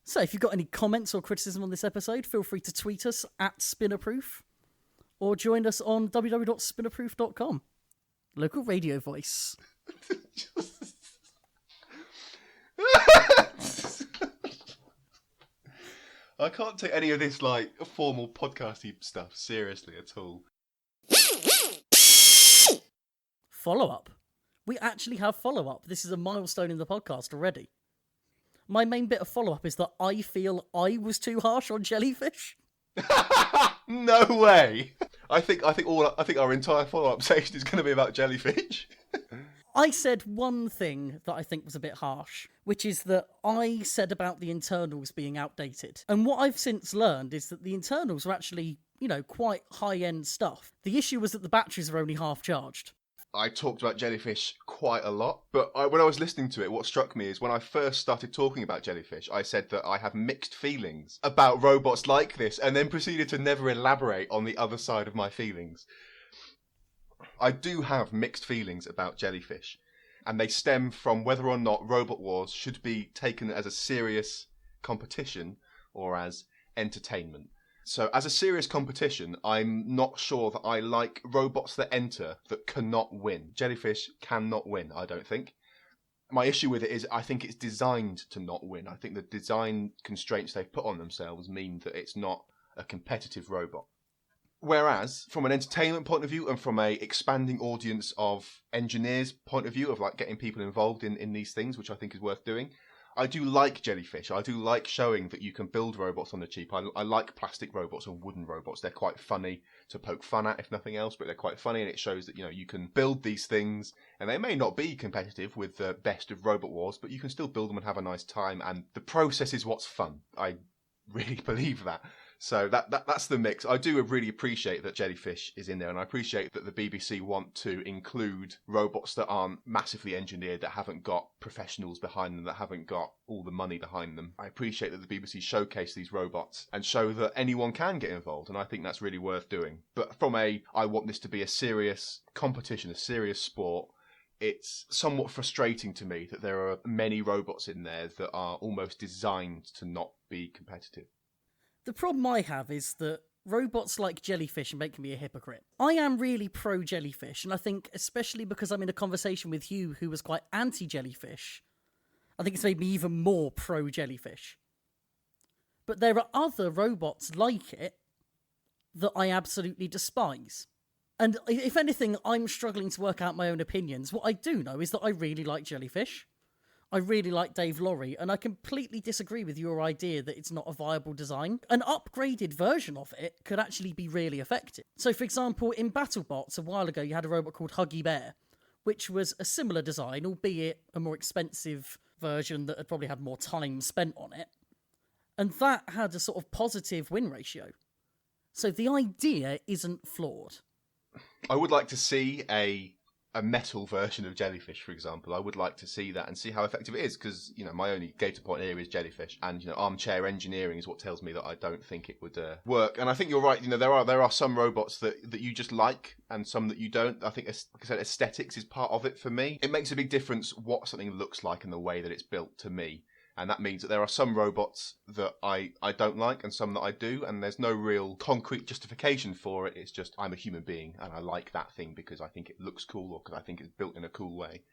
So if you've got any comments or criticism on this episode, feel free to tweet us at Spinnerproof or join us on www.spinnerproof.com. Local radio voice. I can't take any of this, like, formal podcasty stuff seriously at all. Follow-up. We actually have follow-up. This is a milestone in the podcast already. My main bit of follow-up is that I feel I was too harsh on jellyfish. No way! I think our entire follow-up section is going to be about jellyfish. I said one thing that I think was a bit harsh, which is that I said about the internals being outdated. And what I've since learned is that the internals are actually, quite high-end stuff. The issue was that the batteries are only half charged. I talked about jellyfish quite a lot, but when I was listening to it, what struck me is when I first started talking about jellyfish, I said that I have mixed feelings about robots like this, and then proceeded to never elaborate on the other side of my feelings. I do have mixed feelings about jellyfish, and they stem from whether or not Robot Wars should be taken as a serious competition or as entertainment. So, as a serious competition, I'm not sure that I like robots that enter that cannot win. Jellyfish cannot win, I don't think. My issue with it is I think it's designed to not win. I think the design constraints they've put on themselves mean that it's not a competitive robot. Whereas, from an entertainment point of view and from a expanding audience of engineers point of view, of like getting people involved in these things, which I think is worth doing, I do like jellyfish. I do like showing that you can build robots on the cheap. I like plastic robots and wooden robots. They're quite funny to poke fun at, if nothing else, but they're quite funny, and it shows that, you can build these things, and they may not be competitive with the best of Robot Wars, but you can still build them and have a nice time, and the process is what's fun. I really believe that. So that's the mix. I do really appreciate that jellyfish is in there, and I appreciate that the BBC want to include robots that aren't massively engineered, that haven't got professionals behind them, that haven't got all the money behind them. I appreciate that the BBC showcase these robots and show that anyone can get involved, and I think that's really worth doing. But from I want this to be a serious competition, a serious sport, it's somewhat frustrating to me that there are many robots in there that are almost designed to not be competitive. The problem I have is that robots like jellyfish make me a hypocrite. I am really pro-jellyfish, and I think, especially because I'm in a conversation with you who was quite anti-jellyfish, I think it's made me even more pro-jellyfish. But there are other robots like it that I absolutely despise. And if anything, I'm struggling to work out my own opinions. What I do know is that I really like jellyfish. I really like Dave Lorry, and I completely disagree with your idea that it's not a viable design. An upgraded version of it could actually be really effective. So, for example, in BattleBots a while ago, you had a robot called Huggy Bear, which was a similar design, albeit a more expensive version that had probably had more time spent on it. And that had a sort of positive win ratio. So the idea isn't flawed. I would like to see a metal version of jellyfish, for example. I would like to see that and see how effective it is, because my only data point here is jellyfish, and armchair engineering is what tells me that I don't think it would work. And I think you're right. There are some robots that you just like and some that you don't. I think, like I said, aesthetics is part of it for me. It makes a big difference what something looks like and the way that it's built to me. And that means that there are some robots that I don't like and some that I do, and there's no real concrete justification for it. It's just I'm a human being and I like that thing because I think it looks cool or because I think it's built in a cool way.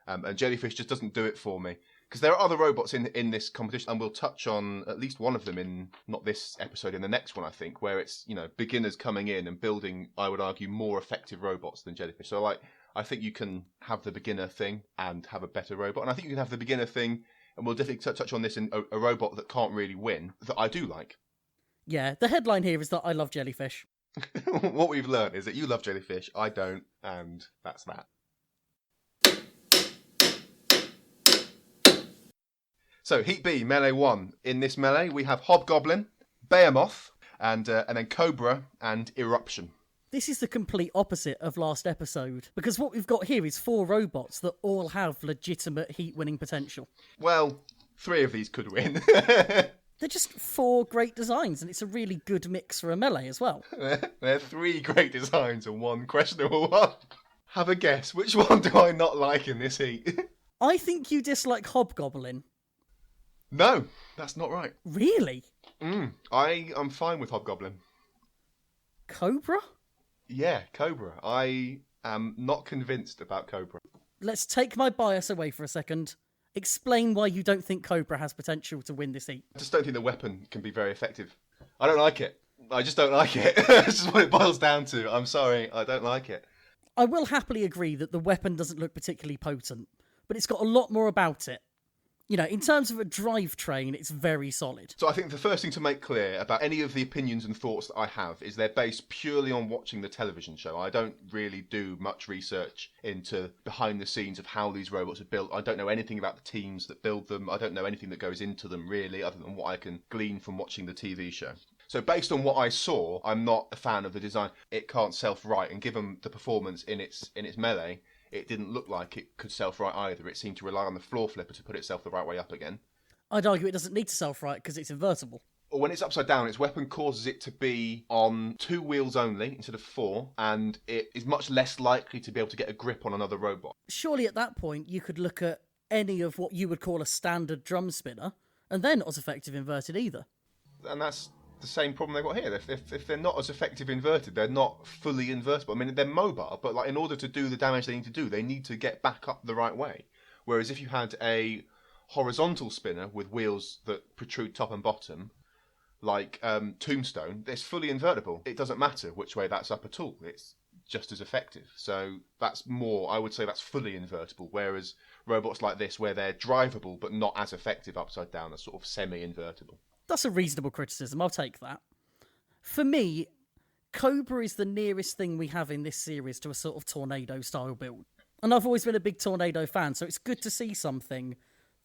And jellyfish just doesn't do it for me. Because there are other robots in this competition, and we'll touch on at least one of them in, not this episode, in the next one, I think, where it's, beginners coming in and building, I would argue, more effective robots than jellyfish. So, I think you can have the beginner thing and have a better robot. And I think you can have the beginner thing, and we'll definitely touch on this in a robot that can't really win, that I do like. Yeah, the headline here is that I love jellyfish. What we've learned is that you love jellyfish, I don't, and that's that. So, Heat B, Melee 1. In this melee, we have Hobgoblin, Behemoth, and then Cobra and Eruption. This is the complete opposite of last episode, because what we've got here is 4 robots that all have legitimate heat-winning potential. Well, 3 of these could win. They're just 4 great designs, and it's a really good mix for a melee as well. They're 3 great designs and 1 questionable one. Have a guess, which one do I not like in this heat? I think you dislike Hobgoblin. No, that's not right. Really? I am fine with Hobgoblin. Cobra? Yeah, Cobra. I am not convinced about Cobra. Let's take my bias away for a second. Explain why you don't think Cobra has potential to win this heat. I just don't think the weapon can be very effective. I don't like it. I just don't like it. That's just what it boils down to. I'm sorry, I don't like it. I will happily agree that the weapon doesn't look particularly potent, but it's got a lot more about it. You know, in terms of a drivetrain, it's very solid. So I think the first thing to make clear about any of the opinions and thoughts that I have is they're based purely on watching the television show. I don't really do much research into behind the scenes of how these robots are built. I don't know anything about the teams that build them. I don't know anything that goes into them, really, other than what I can glean from watching the TV show. So based on what I saw, I'm not a fan of the design. It can't self-right, and given the performance in its melee, it didn't look like it could self-right either. It seemed to rely on the floor flipper to put itself the right way up again. I'd argue it doesn't need to self-right because it's invertible. Or when it's upside down, its weapon causes it to be on 2 wheels only instead of 4, and it is much less likely to be able to get a grip on another robot. Surely at that point you could look at any of what you would call a standard drum spinner, and they're not as effective inverted either. And that's the same problem they've got here. If they're not as effective inverted, they're not fully invertible. I mean, they're mobile, but like in order to do the damage they need to do, they need to get back up the right way. Whereas if you had a horizontal spinner with wheels that protrude top and bottom, like Tombstone, it's fully invertible. It doesn't matter which way that's up at all. It's just as effective. So that's more, I would say that's fully invertible. Whereas robots like this, where they're drivable but not as effective upside down, are sort of semi-invertible. That's a reasonable criticism, I'll take that. For me, Cobra is the nearest thing we have in this series to a sort of tornado-style build. And I've always been a big Tornado fan, so it's good to see something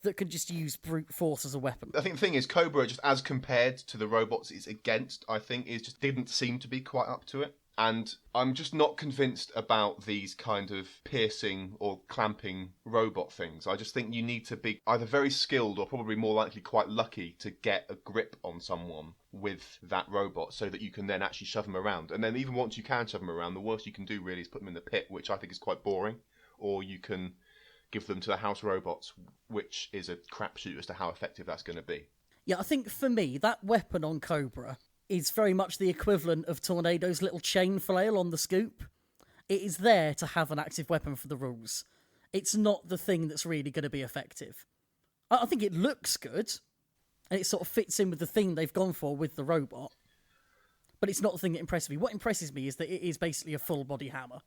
that can just use brute force as a weapon. I think the thing is, Cobra, just as compared to the robots it's against, I think, is just didn't seem to be quite up to it. And I'm just not convinced about these kind of piercing or clamping robot things. I just think you need to be either very skilled or probably more likely quite lucky to get a grip on someone with that robot so that you can then actually shove them around. And then even once you can shove them around, the worst you can do really is put them in the pit, which I think is quite boring. Or you can give them to the house robots, which is a crapshoot as to how effective that's going to be. Yeah, I think for me, that weapon on Cobra is very much the equivalent of Tornado's little chain flail on the Scoop. It is there to have an active weapon for the rules. It's not the thing that's really going to be effective. I think it looks good, and it sort of fits in with the theme they've gone for with the robot, but it's not the thing that impresses me. What impresses me is that it is basically a full-body hammer.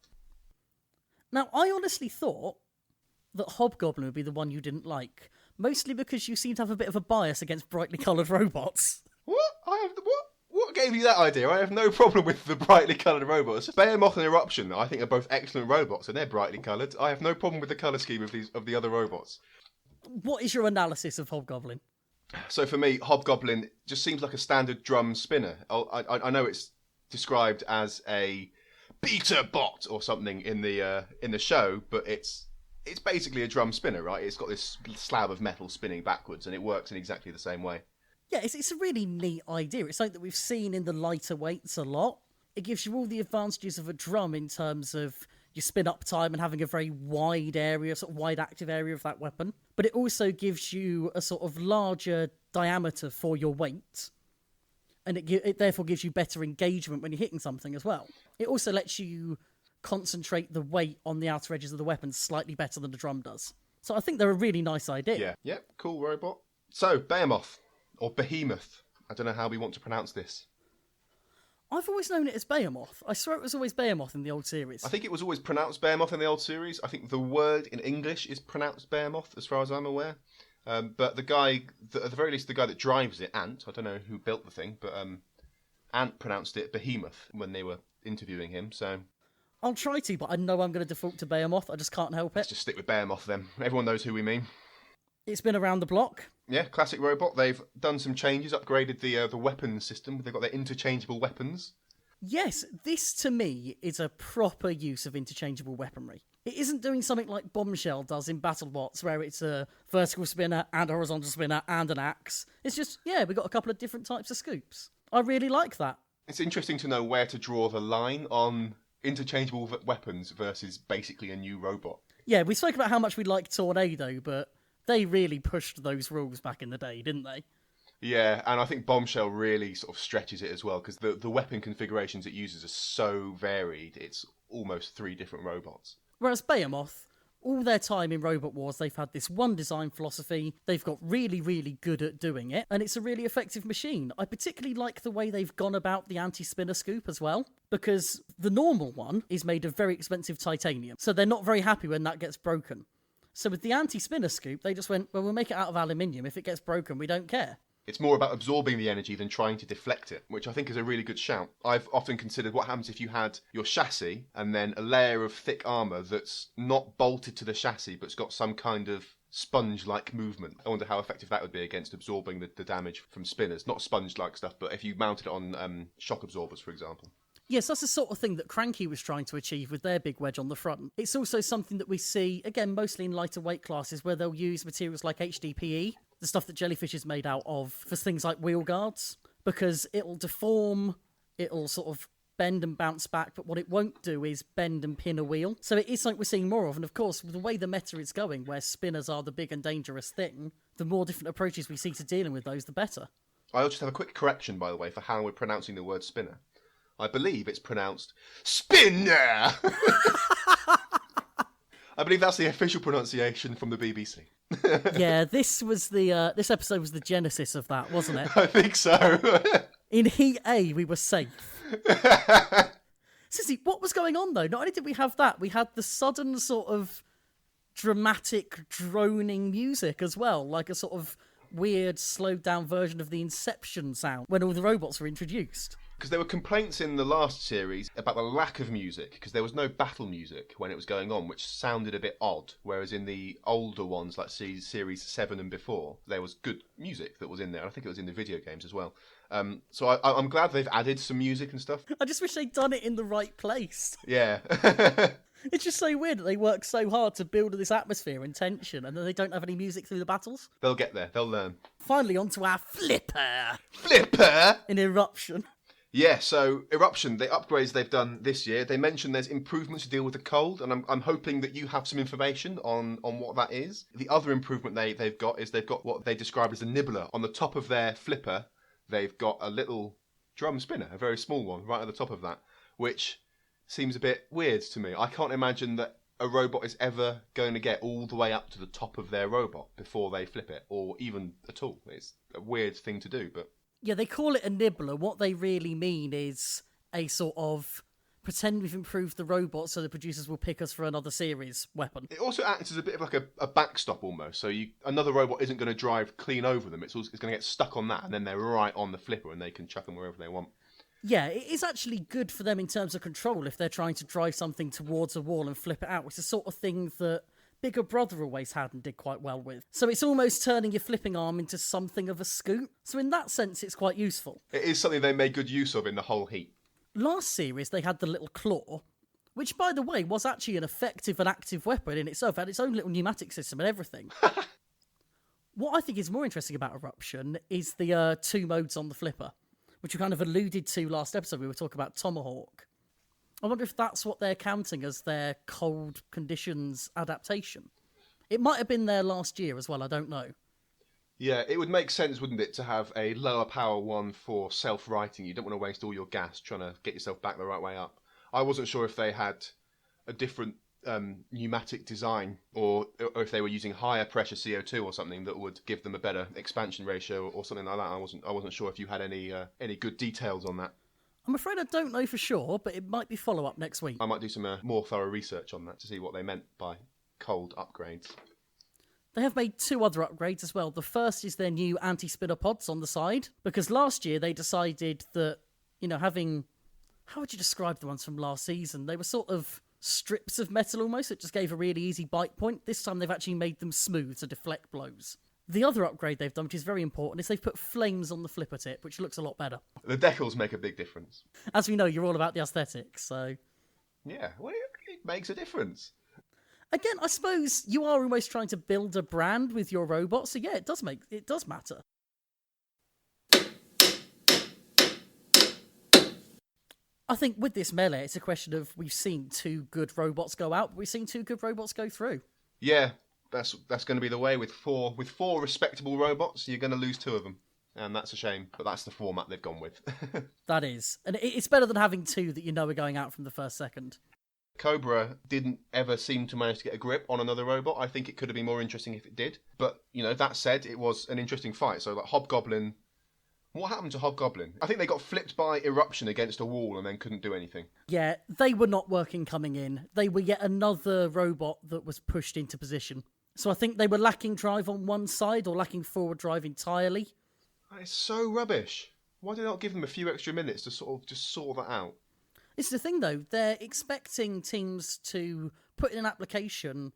Now, I honestly thought that Hobgoblin would be the one you didn't like, mostly because you seem to have a bit of a bias against brightly coloured robots. What? What gave you that idea? I have no problem with the brightly coloured robots. Behemoth and Eruption, I think, are both excellent robots, and they're brightly coloured. I have no problem with the colour scheme of the other robots. What is your analysis of Hobgoblin? So for me, Hobgoblin just seems like a standard drum spinner. I know it's described as a beta bot or something in the show, but it's basically a drum spinner, right? It's got this slab of metal spinning backwards, and it works in exactly the same way. Yeah, it's a really neat idea. It's something that we've seen in the lighter weights a lot. It gives you all the advantages of a drum in terms of your spin-up time and having a very wide area, sort of wide active area of that weapon. But it also gives you a sort of larger diameter for your weight. And it therefore gives you better engagement when you're hitting something as well. It also lets you concentrate the weight on the outer edges of the weapon slightly better than the drum does. So I think they're a really nice idea. Yeah, cool robot. So, Behemoth. Or Behemoth. I don't know how we want to pronounce this. I've always known it as Behemoth. I swear it was always Behemoth in the old series. I think it was always pronounced Behemoth in the old series. I think the word in English is pronounced Behemoth, as far as I'm aware. But the guy, at the very least, the guy that drives it, Ant, I don't know who built the thing, but Ant pronounced it Behemoth when they were interviewing him, so... I'll try to, but I know I'm going to default to Behemoth. I just can't help it. Let's just stick with Behemoth then. Everyone knows who we mean. It's been around the block. Yeah, classic robot. They've done some changes, upgraded the weapons system. They've got their interchangeable weapons. Yes, this to me is a proper use of interchangeable weaponry. It isn't doing something like Bombshell does in BattleBots, where it's a vertical spinner and a horizontal spinner and an axe. It's just, yeah, we've got a couple of different types of scoops. I really like that. It's interesting to know where to draw the line on interchangeable weapons versus basically a new robot. Yeah, we spoke about how much we like Tornado, but They really pushed those rules back in the day, didn't they? Yeah, and I think Bombshell really sort of stretches it as well, because the weapon configurations it uses are so varied. It's almost 3 different robots. Whereas Behemoth, all their time in Robot Wars, they've had this one design philosophy, they've got really, really good at doing it, and it's a really effective machine. I particularly like the way they've gone about the anti-spinner scoop as well, because the normal one is made of very expensive titanium, so they're not very happy when that gets broken. So with the anti-spinner scoop, they just went, well, we'll make it out of aluminium. If it gets broken, we don't care. It's more about absorbing the energy than trying to deflect it, which I think is a really good shout. I've often considered what happens if you had your chassis and then a layer of thick armour that's not bolted to the chassis but's got some kind of sponge-like movement. I wonder how effective that would be against absorbing the damage from spinners. Not sponge-like stuff, but if you mounted it on shock absorbers, for example. Yes, that's the sort of thing that Cranky was trying to achieve with their big wedge on the front. It's also something that we see, again, mostly in lighter weight classes, where they'll use materials like HDPE, the stuff that Jellyfish is made out of, for things like wheel guards, because it'll deform, it'll sort of bend and bounce back, but what it won't do is bend and pin a wheel. So it is something we're seeing more of, and of course, with the way the meta is going, where spinners are the big and dangerous thing, the more different approaches we see to dealing with those, the better. I'll just have a quick correction, by the way, for how we're pronouncing the word spinner. I believe it's pronounced spinner. I believe that's the official pronunciation from the BBC. Yeah, this episode was the genesis of that, wasn't it? I think so. In Heat A, we were safe. Sissy, what was going on though? Not only did we have that, we had the sudden sort of dramatic droning music as well, like a sort of weird slowed down version of the Inception sound when all the robots were introduced. Because there were complaints in the last series about the lack of music, because there was no battle music when it was going on, which sounded a bit odd, whereas in the older ones, like series 7 and before, there was good music that was in there. I think it was in the video games as well. So I'm glad they've added some music and stuff. I just wish they'd done it in the right place. Yeah. It's just so weird that they work so hard to build this atmosphere and tension, and then they don't have any music through the battles. They'll get there. They'll learn. Finally, onto our Flipper. Flipper! In Eruption. Yeah, so Eruption, the upgrades they've done this year, they mentioned there's improvements to deal with the cold, and I'm hoping that you have some information on what that is. The other improvement they've got is they've got what they describe as a nibbler. On the top of their flipper, they've got a little drum spinner, a very small one, right at the top of that, which seems a bit weird to me. I can't imagine that a robot is ever going to get all the way up to the top of their robot before they flip it, or even at all. It's a weird thing to do, but... Yeah, they call it a nibbler. What they really mean is a sort of pretend we've improved the robot so the producers will pick us for another series weapon. It also acts as a bit of like a backstop almost. So another robot isn't going to drive clean over them. It's going to get stuck on that, and then they're right on the flipper and they can chuck them wherever they want. Yeah, it is actually good for them in terms of control if they're trying to drive something towards a wall and flip it out, which is the sort of thing that Bigger Brother always had and did quite well with. So it's almost turning your flipping arm into something of a scoop. So in that sense, it's quite useful. It is something they made good use of in the whole heat. Last series, they had the little claw, which, by the way, was actually an effective and active weapon in itself. It had its own little pneumatic system and everything. What I think is more interesting about Eruption is the 2 modes on the flipper, which we kind of alluded to last episode. We were talking about Tomahawk. I wonder if that's what they're counting as their cold conditions adaptation. It might have been there last year as well, I don't know. Yeah, it would make sense, wouldn't it, to have a lower power one for self-righting. You don't want to waste all your gas trying to get yourself back the right way up. I wasn't sure if they had a different pneumatic design or if they were using higher pressure CO2 or something that would give them a better expansion ratio or something like that. I wasn't sure if you had any good details on that. I'm afraid I don't know for sure, but it might be follow-up next week. I might do some more thorough research on that to see what they meant by cold upgrades. They have made 2 other upgrades as well. The first is their new anti-spinner pods on the side, because last year they decided that, having... How would you describe the ones from last season? They were sort of strips of metal almost. It just gave a really easy bite point. This time they've actually made them smooth to deflect blows. The other upgrade they've done, which is very important, is they've put flames on the flipper tip, which looks a lot better. The decals make a big difference. As we know, you're all about the aesthetics, so... Yeah, well, it makes a difference. Again, I suppose you are almost trying to build a brand with your robot, so yeah, it does matter. I think with this melee, it's a question of we've seen 2 good robots go out, but we've seen 2 good robots go through. Yeah, that's going to be the way with four respectable robots. You're going to lose two of them, and that's a shame. But that's the format they've gone with. That is, and it's better than having two that you know are going out from the first second. Cobra didn't ever seem to manage to get a grip on another robot. I think it could have been more interesting if it did. But, that said, it was an interesting fight. So, like, Hobgoblin... What happened to Hobgoblin? I think they got flipped by Eruption against a wall and then couldn't do anything. Yeah, they were not working coming in. They were yet another robot that was pushed into position. So I think they were lacking drive on one side or lacking forward drive entirely. That is so rubbish. Why did they not give them a few extra minutes to sort of just sort that out? It's the thing, though. They're expecting teams to put in an application,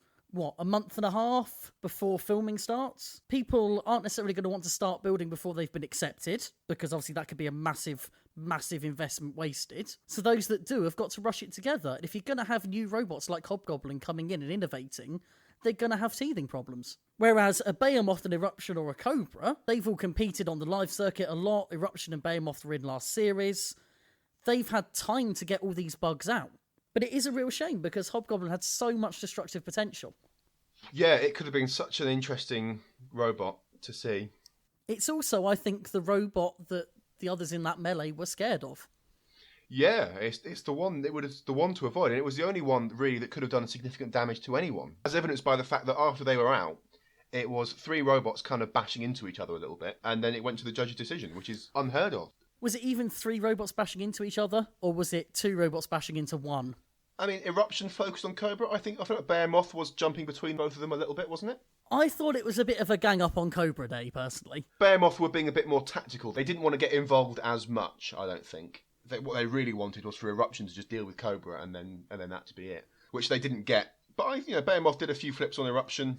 a month and a half before filming starts? People aren't necessarily going to want to start building before they've been accepted, because obviously that could be a massive, massive investment wasted. So those that do have got to rush it together. And if you're going to have new robots like Hobgoblin coming in and innovating, they're going to have teething problems. Whereas a Behemoth, an Eruption, or a Cobra, they've all competed on the live circuit a lot. Eruption and Behemoth were in last series. They've had time to get all these bugs out. But it is a real shame because Hobgoblin had so much destructive potential. Yeah, it could have been such an interesting robot to see. It's also, I think, the robot that the others in that melee were scared of. Yeah, it's the one the one to avoid, and it was the only one really that could have done significant damage to anyone, as evidenced by the fact that after they were out, it was three robots kind of bashing into each other a little bit, and then it went to the judge's decision, which is unheard of. Was it even three robots bashing into each other, or was it two robots bashing into one? I mean, Eruption focused on Cobra. I feel like Behemoth was jumping between both of them a little bit, wasn't it? I thought it was a bit of a gang up on Cobra Day, personally. Behemoth were being a bit more tactical. They didn't want to get involved as much, I don't think. What they really wanted was for Eruption to just deal with Cobra and then that to be it, which they didn't get. But Behemoth did a few flips on Eruption.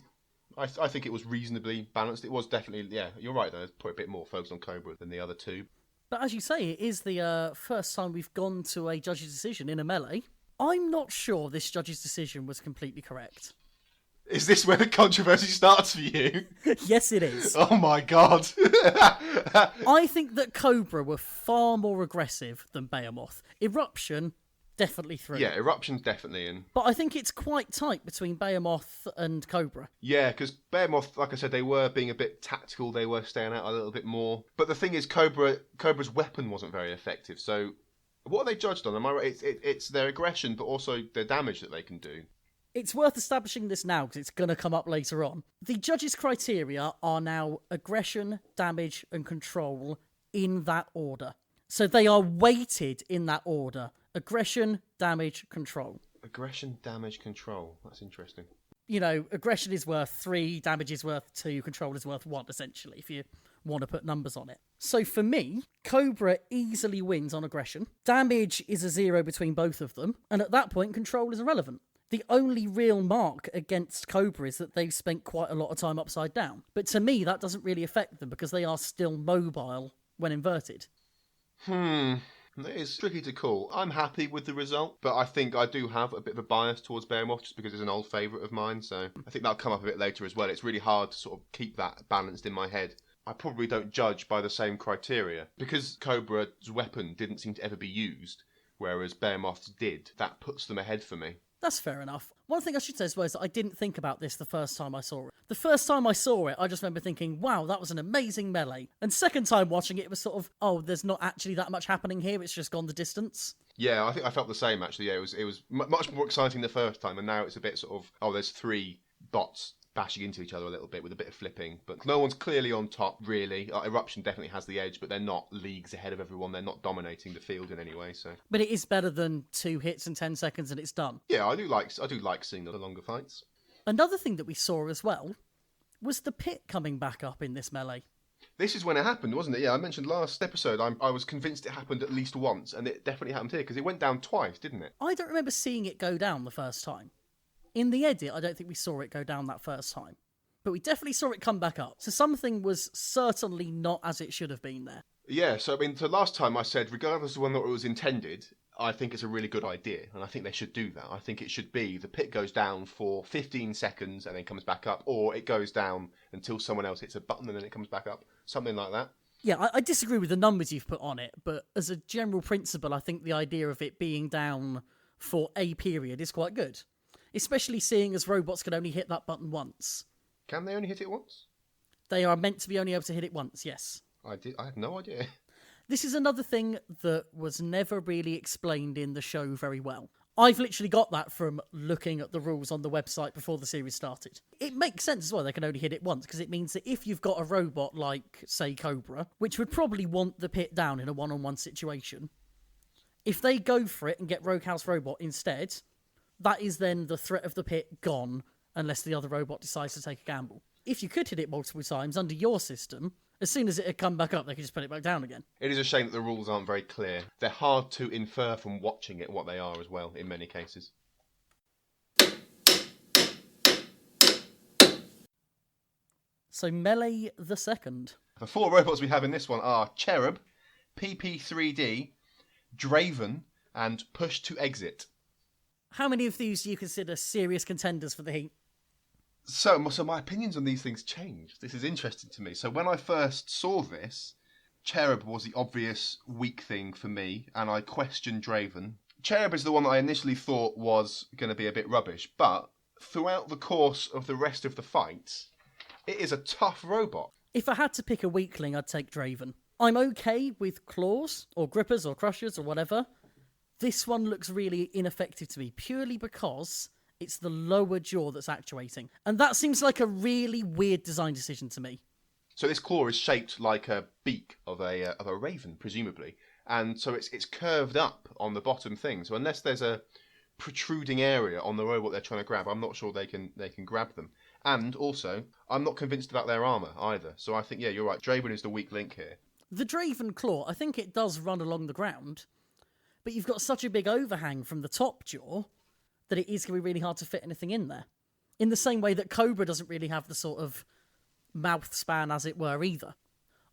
I think it was reasonably balanced. It was definitely, yeah, you're right though. Put a bit more focus on Cobra than the other two. But as you say, it is the first time we've gone to a judge's decision in a melee. I'm not sure this judge's decision was completely correct. Is this where the controversy starts for you? Yes, it is. Oh my god. I think that Cobra were far more aggressive than Behemoth. Eruption, definitely through. Yeah, Eruption's definitely in. But I think it's quite tight between Behemoth and Cobra. Yeah, because Behemoth, like I said, they were being a bit tactical. They were staying out a little bit more. But the thing is, Cobra's weapon wasn't very effective. So what are they judged on? Am I right? It's their aggression, but also their damage that they can do. It's worth establishing this now because it's going to come up later on. The judges' criteria are now aggression, damage, and control in that order. So they are weighted in that order. Aggression, damage, control. Aggression, damage, control. That's interesting. Aggression is worth 3, damage is worth 2, control is worth 1, essentially, if you want to put numbers on it. So for me, Cobra easily wins on aggression. Damage is a 0 between both of them. And at that point, control is irrelevant. The only real mark against Cobra is that they've spent quite a lot of time upside down. But to me, that doesn't really affect them because they are still mobile when inverted. It is tricky to call. I'm happy with the result, but I think I do have a bit of a bias towards Behemoth just because it's an old favourite of mine, so I think that'll come up a bit later as well. It's really hard to sort of keep that balanced in my head. I probably don't judge by the same criteria. Because Cobra's weapon didn't seem to ever be used, whereas Behemoth's did, that puts them ahead for me. That's fair enough. One thing I should say as well is that I didn't think about this the first time I saw it. The first time I saw it, I just remember thinking, wow, that was an amazing melee. And second time watching it, it was sort of, oh, there's not actually that much happening here, it's just gone the distance. Yeah, I think I felt the same, actually. Yeah, it was much more exciting the first time, and now it's a bit sort of, oh, there's 3 bots bashing into each other a little bit with a bit of flipping. But no one's clearly on top, really. Eruption definitely has the edge, but they're not leagues ahead of everyone. They're not dominating the field in any way, so... But it is better than 2 hits in 10 seconds and it's done. Yeah, I do like seeing the longer fights. Another thing that we saw as well was the pit coming back up in this melee. This is when it happened, wasn't it? Yeah, I mentioned last episode I was convinced it happened at least once, and it definitely happened here, because it went down twice, didn't it? I don't remember seeing it go down the first time. In the edit, I don't think we saw it go down that first time. But we definitely saw it come back up. So something was certainly not as it should have been there. Yeah, so last time I said, regardless of whether it was intended, I think it's a really good idea, and I think they should do that. I think it should be the pit goes down for 15 seconds and then comes back up, or it goes down until someone else hits a button and then it comes back up. Something like that. Yeah, I disagree with the numbers you've put on it, but as a general principle, I think the idea of it being down for a period is quite good. especially seeing as robots can only hit that button once. Can they only hit it once? They are meant to be only able to hit it once, yes. I had no idea. This is another thing that was never really explained in the show very well. I've literally got that from looking at the rules on the website before the series started. It makes sense as well, they can only hit it once, because it means that if you've got a robot like, say, Cobra, which would probably want the pit down in a one-on-one situation, if they go for it and get Rogue House Robot instead, that is then the threat of the pit gone, unless the other robot decides to take a gamble. If you could hit it multiple times under your system, as soon as it had come back up, they could just put it back down again. It is a shame that the rules aren't very clear. They're hard to infer from watching it what they are as well, in many cases. So Melee the Second. The 4 robots we have in this one are Cherub, PP3D, Draven, and Push to Exit. How many of these do you consider serious contenders for the heat? So my opinions on these things changed. This is interesting to me. So when I first saw this, Cherub was the obvious weak thing for me, and I questioned Draven. Cherub is the one that I initially thought was going to be a bit rubbish, but throughout the course of the rest of the fight, it is a tough robot. If I had to pick a weakling, I'd take Draven. I'm okay with claws, or grippers, or crushers, or whatever. This one looks really ineffective to me, purely because it's the lower jaw that's actuating. And that seems like a really weird design decision to me. So this claw is shaped like a beak of a raven, presumably. And so it's curved up on the bottom thing. So unless there's a protruding area on the robot they're trying to grab, I'm not sure they can grab them. And also, I'm not convinced about their armour either. So I think, yeah, you're right. Draven is the weak link here. The Draven claw, I think it does run along the ground, but you've got such a big overhang from the top jaw that it is going to be really hard to fit anything in there. In the same way that Cobra doesn't really have the sort of mouth span, as it were, either.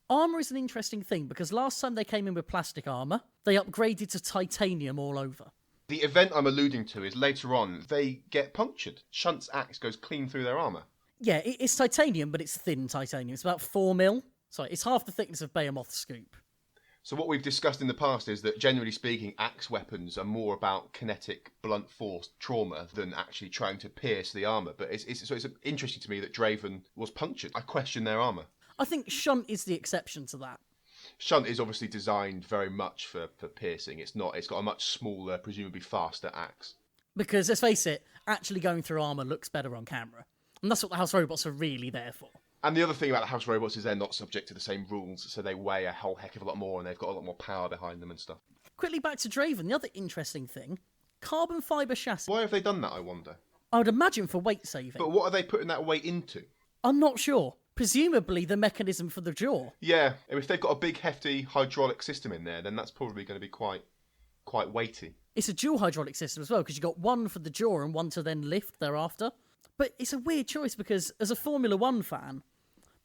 Armour is an interesting thing, because last time they came in with plastic armour, they upgraded to titanium all over. The event I'm alluding to is later on, they get punctured. Shunt's axe goes clean through their armour. Yeah, it's titanium, but it's thin titanium. It's about 4 mil. Sorry, it's half the thickness of Behemoth's scoop. So what we've discussed in the past is that, generally speaking, axe weapons are more about kinetic, blunt force trauma than actually trying to pierce the armour. But it's interesting to me that Draven was punctured. I question their armour. I think Shunt is the exception to that. Shunt is obviously designed very much for piercing. It's got a much smaller, presumably faster axe. Because, let's face it, actually going through armour looks better on camera. And that's what the house robots are really there for. And the other thing about the house robots is they're not subject to the same rules, so they weigh a whole heck of a lot more and they've got a lot more power behind them and stuff. Quickly back to Draven, the other interesting thing, carbon fibre chassis. Why have they done that, I wonder? I would imagine for weight saving. But what are they putting that weight into? I'm not sure. Presumably the mechanism for the jaw. Yeah, if they've got a big hefty hydraulic system in there, then that's probably going to be quite weighty. It's a dual hydraulic system as well, because you've got one for the jaw and one to then lift thereafter. But it's a weird choice, because as a Formula 1 fan,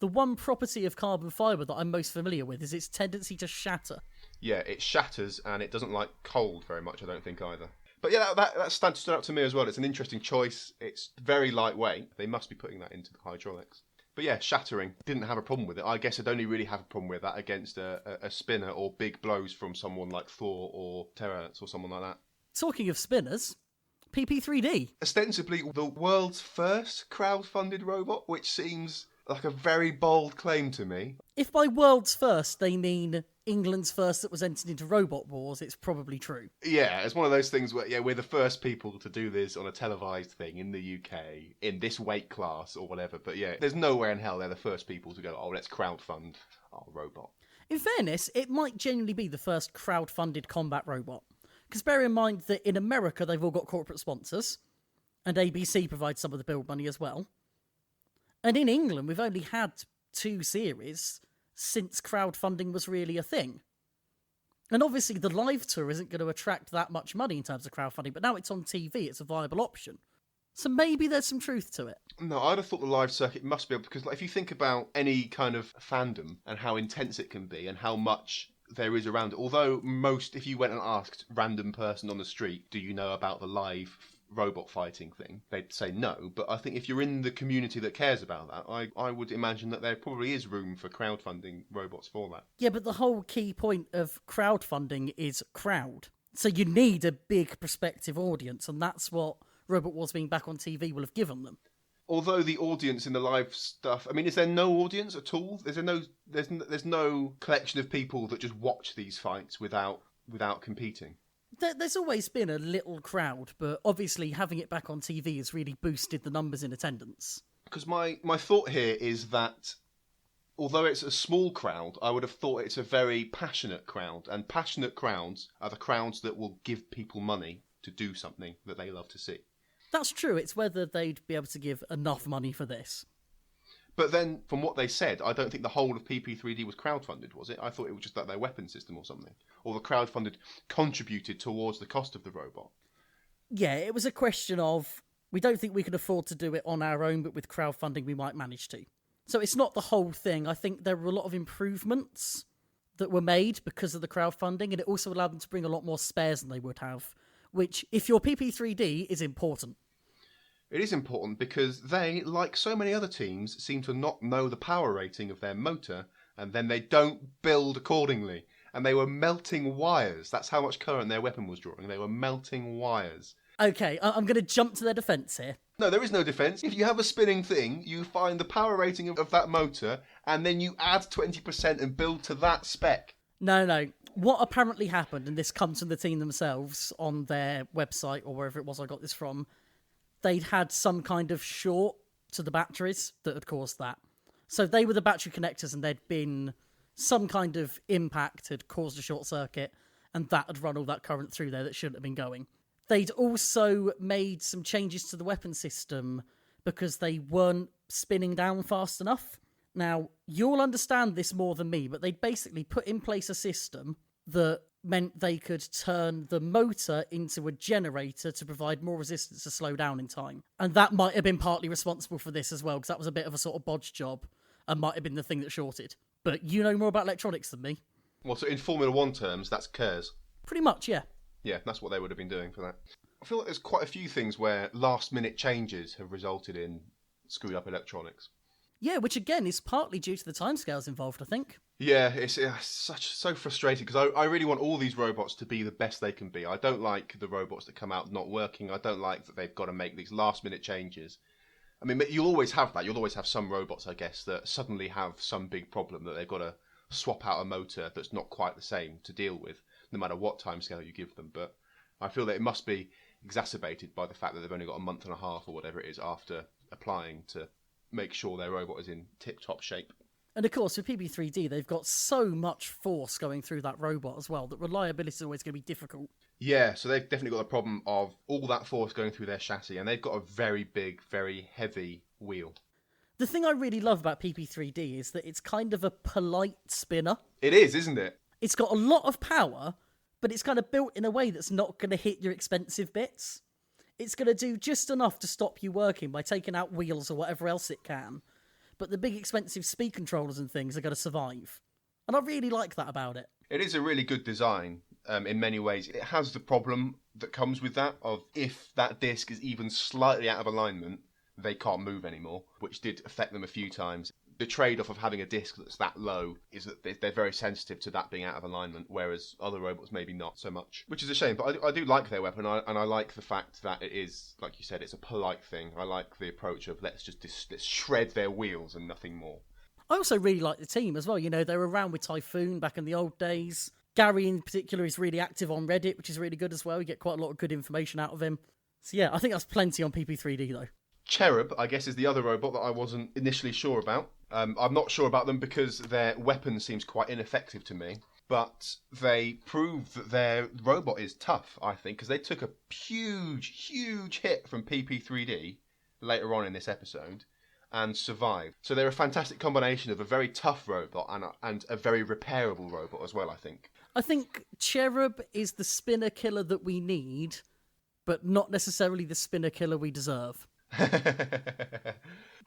the one property of carbon fibre that I'm most familiar with is its tendency to shatter. Yeah, it shatters and it doesn't like cold very much, I don't think, either. But yeah, that stood out to me as well. It's an interesting choice. It's very lightweight. They must be putting that into the hydraulics. But yeah, shattering. Didn't have a problem with it. I guess I'd only really have a problem with that against a spinner or big blows from someone like Thor or Terrence or someone like that. Talking of spinners, PP3D. Ostensibly the world's first crowd-funded robot, which seems like a very bold claim to me. If by world's first they mean England's first that was entered into Robot Wars, it's probably true. Yeah, it's one of those things where, yeah, we're the first people to do this on a televised thing in the UK, in this weight class or whatever. But yeah, there's nowhere in hell they're the first people to go, oh, let's crowdfund our robot. In fairness, it might genuinely be the first crowd-funded combat robot. Because bear in mind that in America they've all got corporate sponsors, and ABC provides some of the build money as well. And in England, we've only had 2 series since crowdfunding was really a thing. And obviously the live tour isn't going to attract that much money in terms of crowdfunding, but now it's on TV, it's a viable option. So maybe there's some truth to it. No, I'd have thought the live circuit must be able, because if you think about any kind of fandom and how intense it can be and how much there is around it, although if you went and asked random person on the street, do you know about the live robot fighting thing, they'd say no. But I think if you're in the community that cares about that, I would imagine that there probably is room for crowdfunding robots for that. Yeah, but the whole key point of crowdfunding is crowd. So you need a big prospective audience, and that's what Yeah. Robot Wars being back on TV will have given them. Although the audience in the live stuff, I mean, is there no audience at all? There's no collection of people that just watch these fights without competing. There's always been a little crowd, but obviously having it back on TV has really boosted the numbers in attendance. Because my thought here is that although it's a small crowd, I would have thought it's a very passionate crowd. And passionate crowds are the crowds that will give people money to do something that they love to see. That's true. It's whether they'd be able to give enough money for this. But then, from what they said, I don't think the whole of PP3D was crowdfunded, was it? I thought it was just like their weapon system or something. Or the crowdfunded contributed towards the cost of the robot. Yeah, it was a question of, we don't think we can afford to do it on our own, but with crowdfunding we might manage to. So it's not the whole thing. I think there were a lot of improvements that were made because of the crowdfunding, and it also allowed them to bring a lot more spares than they would have, which, if you're PP3D, is important. It is important because they, like so many other teams, seem to not know the power rating of their motor, and then they don't build accordingly. And they were melting wires. That's how much current their weapon was drawing. They were melting wires. Okay, I'm going to jump to their defence here. No, there is no defence. If you have a spinning thing, you find the power rating of that motor, and then you add 20% and build to that spec. No. What apparently happened, and this comes from the team themselves on their website or wherever it was I got this from, they'd had some kind of short to the batteries that had caused that. So they were the battery connectors, and there'd been some kind of impact had caused a short circuit, and that had run all that current through there that shouldn't have been going. They'd also made some changes to the weapon system because they weren't spinning down fast enough. Now, you'll understand this more than me, but they'd basically put in place a system that meant they could turn the motor into a generator to provide more resistance to slow down in time. And that might have been partly responsible for this as well, because that was a bit of a sort of bodge job and might have been the thing that shorted. But you know more about electronics than me. Well, so in Formula 1 terms, that's KERS. Pretty much, yeah. Yeah, that's what they would have been doing for that. I feel like there's quite a few things where last-minute changes have resulted in screwed up electronics. Yeah, which again is partly due to the timescales involved, I think. Yeah, it's so frustrating because I really want all these robots to be the best they can be. I don't like the robots that come out not working. I don't like that they've got to make these last-minute changes. I mean, you'll always have that. You'll always have some robots, I guess, that suddenly have some big problem that they've got to swap out a motor that's not quite the same to deal with, no matter what timescale you give them. But I feel that it must be exacerbated by the fact that they've only got a month and a half or whatever it is after applying to make sure their robot is in tip-top shape. And of course, with PB3D, they've got so much force going through that robot as well that reliability is always going to be difficult. Yeah, so they've definitely got a problem of all that force going through their chassis, and they've got a very big, very heavy wheel. The thing I really love about PP3D is that it's kind of a polite spinner. It is, isn't it? It's got a lot of power, but it's kind of built in a way that's not going to hit your expensive bits. It's going to do just enough to stop you working by taking out wheels or whatever else it can. But the big expensive speed controllers and things are going to survive. And I really like that about it. It is a really good design in many ways. It has the problem that comes with that of if that disc is even slightly out of alignment, they can't move anymore, which did affect them a few times. The trade-off of having a disc that's that low is that they're very sensitive to that being out of alignment, whereas other robots maybe not so much, which is a shame. But I do like their weapon, and I like the fact that it is, like you said, it's a polite thing. I like the approach of let's shred their wheels and nothing more. I also really like the team as well. You know, they were around with Typhoon back in the old days. Gary in particular is really active on Reddit, which is really good as well. You get quite a lot of good information out of him. So yeah, I think that's plenty on PP3D though. Cherub, I guess, is the other robot that I wasn't initially sure about. I'm not sure about them because their weapon seems quite ineffective to me. But they prove that their robot is tough, I think, because they took a huge hit from PP3D later on in this episode and survived. So they're a fantastic combination of a very tough robot and a very repairable robot as well, I think. I think Cherub is the spinner killer that we need, but not necessarily the spinner killer we deserve.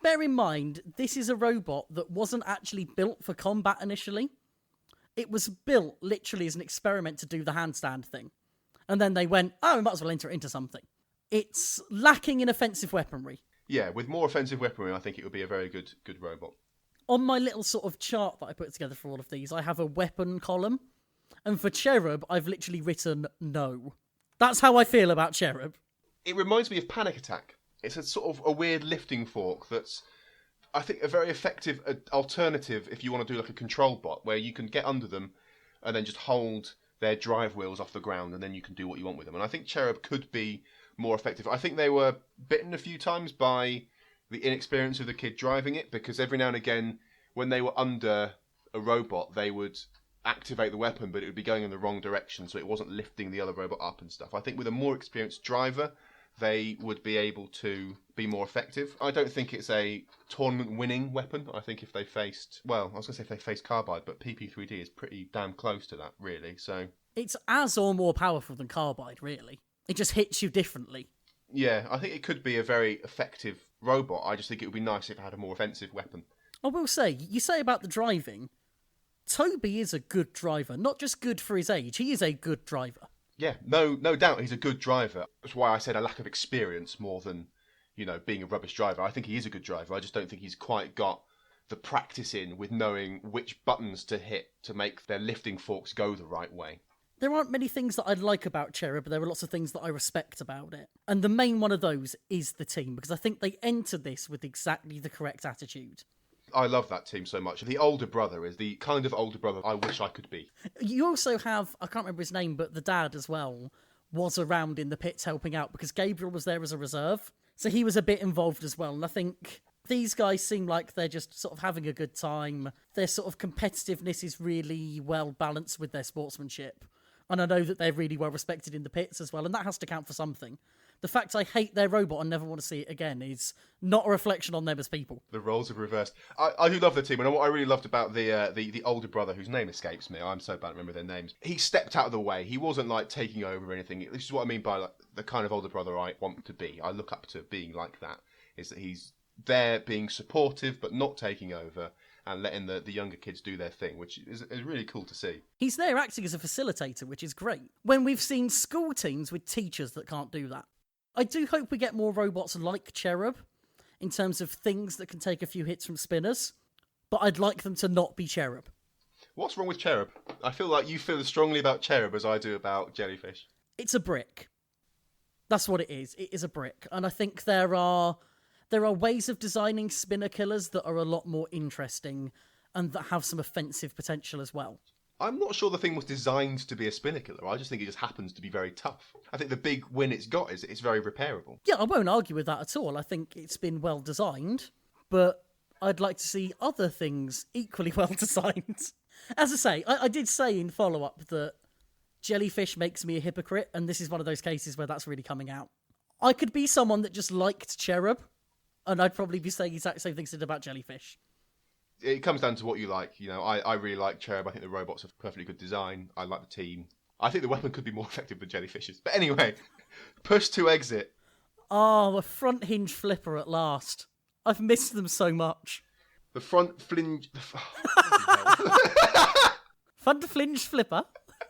Bear in mind, this is a robot that wasn't actually built for combat initially. It was built literally as an experiment to do the handstand thing. And then they went, oh, we might as well enter it into something. It's lacking in offensive weaponry. Yeah, with more offensive weaponry, I think it would be a very good robot. On my little sort of chart that I put together for all of these, I have a weapon column. And for Cherub, I've literally written no. That's how I feel about Cherub. It reminds me of Panic Attack. It's a sort of a weird lifting fork that's, I think, a very effective alternative if you want to do like a control bot where you can get under them and then just hold their drive wheels off the ground and then you can do what you want with them. And I think Cherub could be more effective. I think they were bitten a few times by the inexperience of the kid driving it, because every now and again when they were under a robot they would activate the weapon but it would be going in the wrong direction, so it wasn't lifting the other robot up and stuff. I think with a more experienced driver they would be able to be more effective. I don't think it's a tournament-winning weapon. I think if they faced, well, I was going to say if they faced Carbide, but PP3D is pretty damn close to that, really. So it's as or more powerful than Carbide, really. It just hits you differently. Yeah, I think it could be a very effective robot. I just think it would be nice if it had a more offensive weapon. I will say, you say about the driving, Toby is a good driver. Not just good for his age, he is a good driver. Yeah, no doubt he's a good driver. That's why I said a lack of experience more than, being a rubbish driver. I think he is a good driver. I just don't think he's quite got the practice in with knowing which buttons to hit to make their lifting forks go the right way. There aren't many things that I like about Cherub, but there are lots of things that I respect about it. And the main one of those is the team, because I think they entered this with exactly the correct attitude. I love that team so much. The older brother is the kind of older brother I wish I could be. You also have, I can't remember his name, but the dad as well was around in the pits helping out because Gabriel was there as a reserve. So he was a bit involved as well. And I think these guys seem like they're just sort of having a good time. Their sort of competitiveness is really well balanced with their sportsmanship. And I know that they're really well respected in the pits as well. And that has to count for something. The fact I hate their robot and never want to see it again is not a reflection on them as people. The roles have reversed. I do love the team, and what I really loved about the older brother, whose name escapes me, I'm so bad at remembering their names. He stepped out of the way. He wasn't like taking over or anything. This is what I mean by like the kind of older brother I want to be. I look up to being like that. Is that he's there being supportive but not taking over and letting the younger kids do their thing, which is really cool to see. He's there acting as a facilitator, which is great. When we've seen school teams with teachers that can't do that. I do hope we get more robots like Cherub, in terms of things that can take a few hits from spinners, but I'd like them to not be Cherub. What's wrong with Cherub? I feel like you feel as strongly about Cherub as I do about Jellyfish. It's a brick. That's what it is. It is a brick. And I think there are ways of designing spinner killers that are a lot more interesting and that have some offensive potential as well. I'm not sure the thing was designed to be a spinner killer. I just think it just happens to be very tough. I think the big win it's got is it's very repairable. Yeah, I won't argue with that at all. I think it's been well designed, but I'd like to see other things equally well designed. As I say, I did say in follow-up that Jellyfish makes me a hypocrite, and this is one of those cases where that's really coming out. I could be someone that just liked Cherub, and I'd probably be saying exactly the same things about Jellyfish. It comes down to what you like. I really like Cherub. I think the robots have perfectly good design. I like the team. I think the weapon could be more effective than Jellyfish's. But anyway, push to exit. Oh, a front hinge flipper at last. I've missed them so much. The front flinge... Front flinge flipper?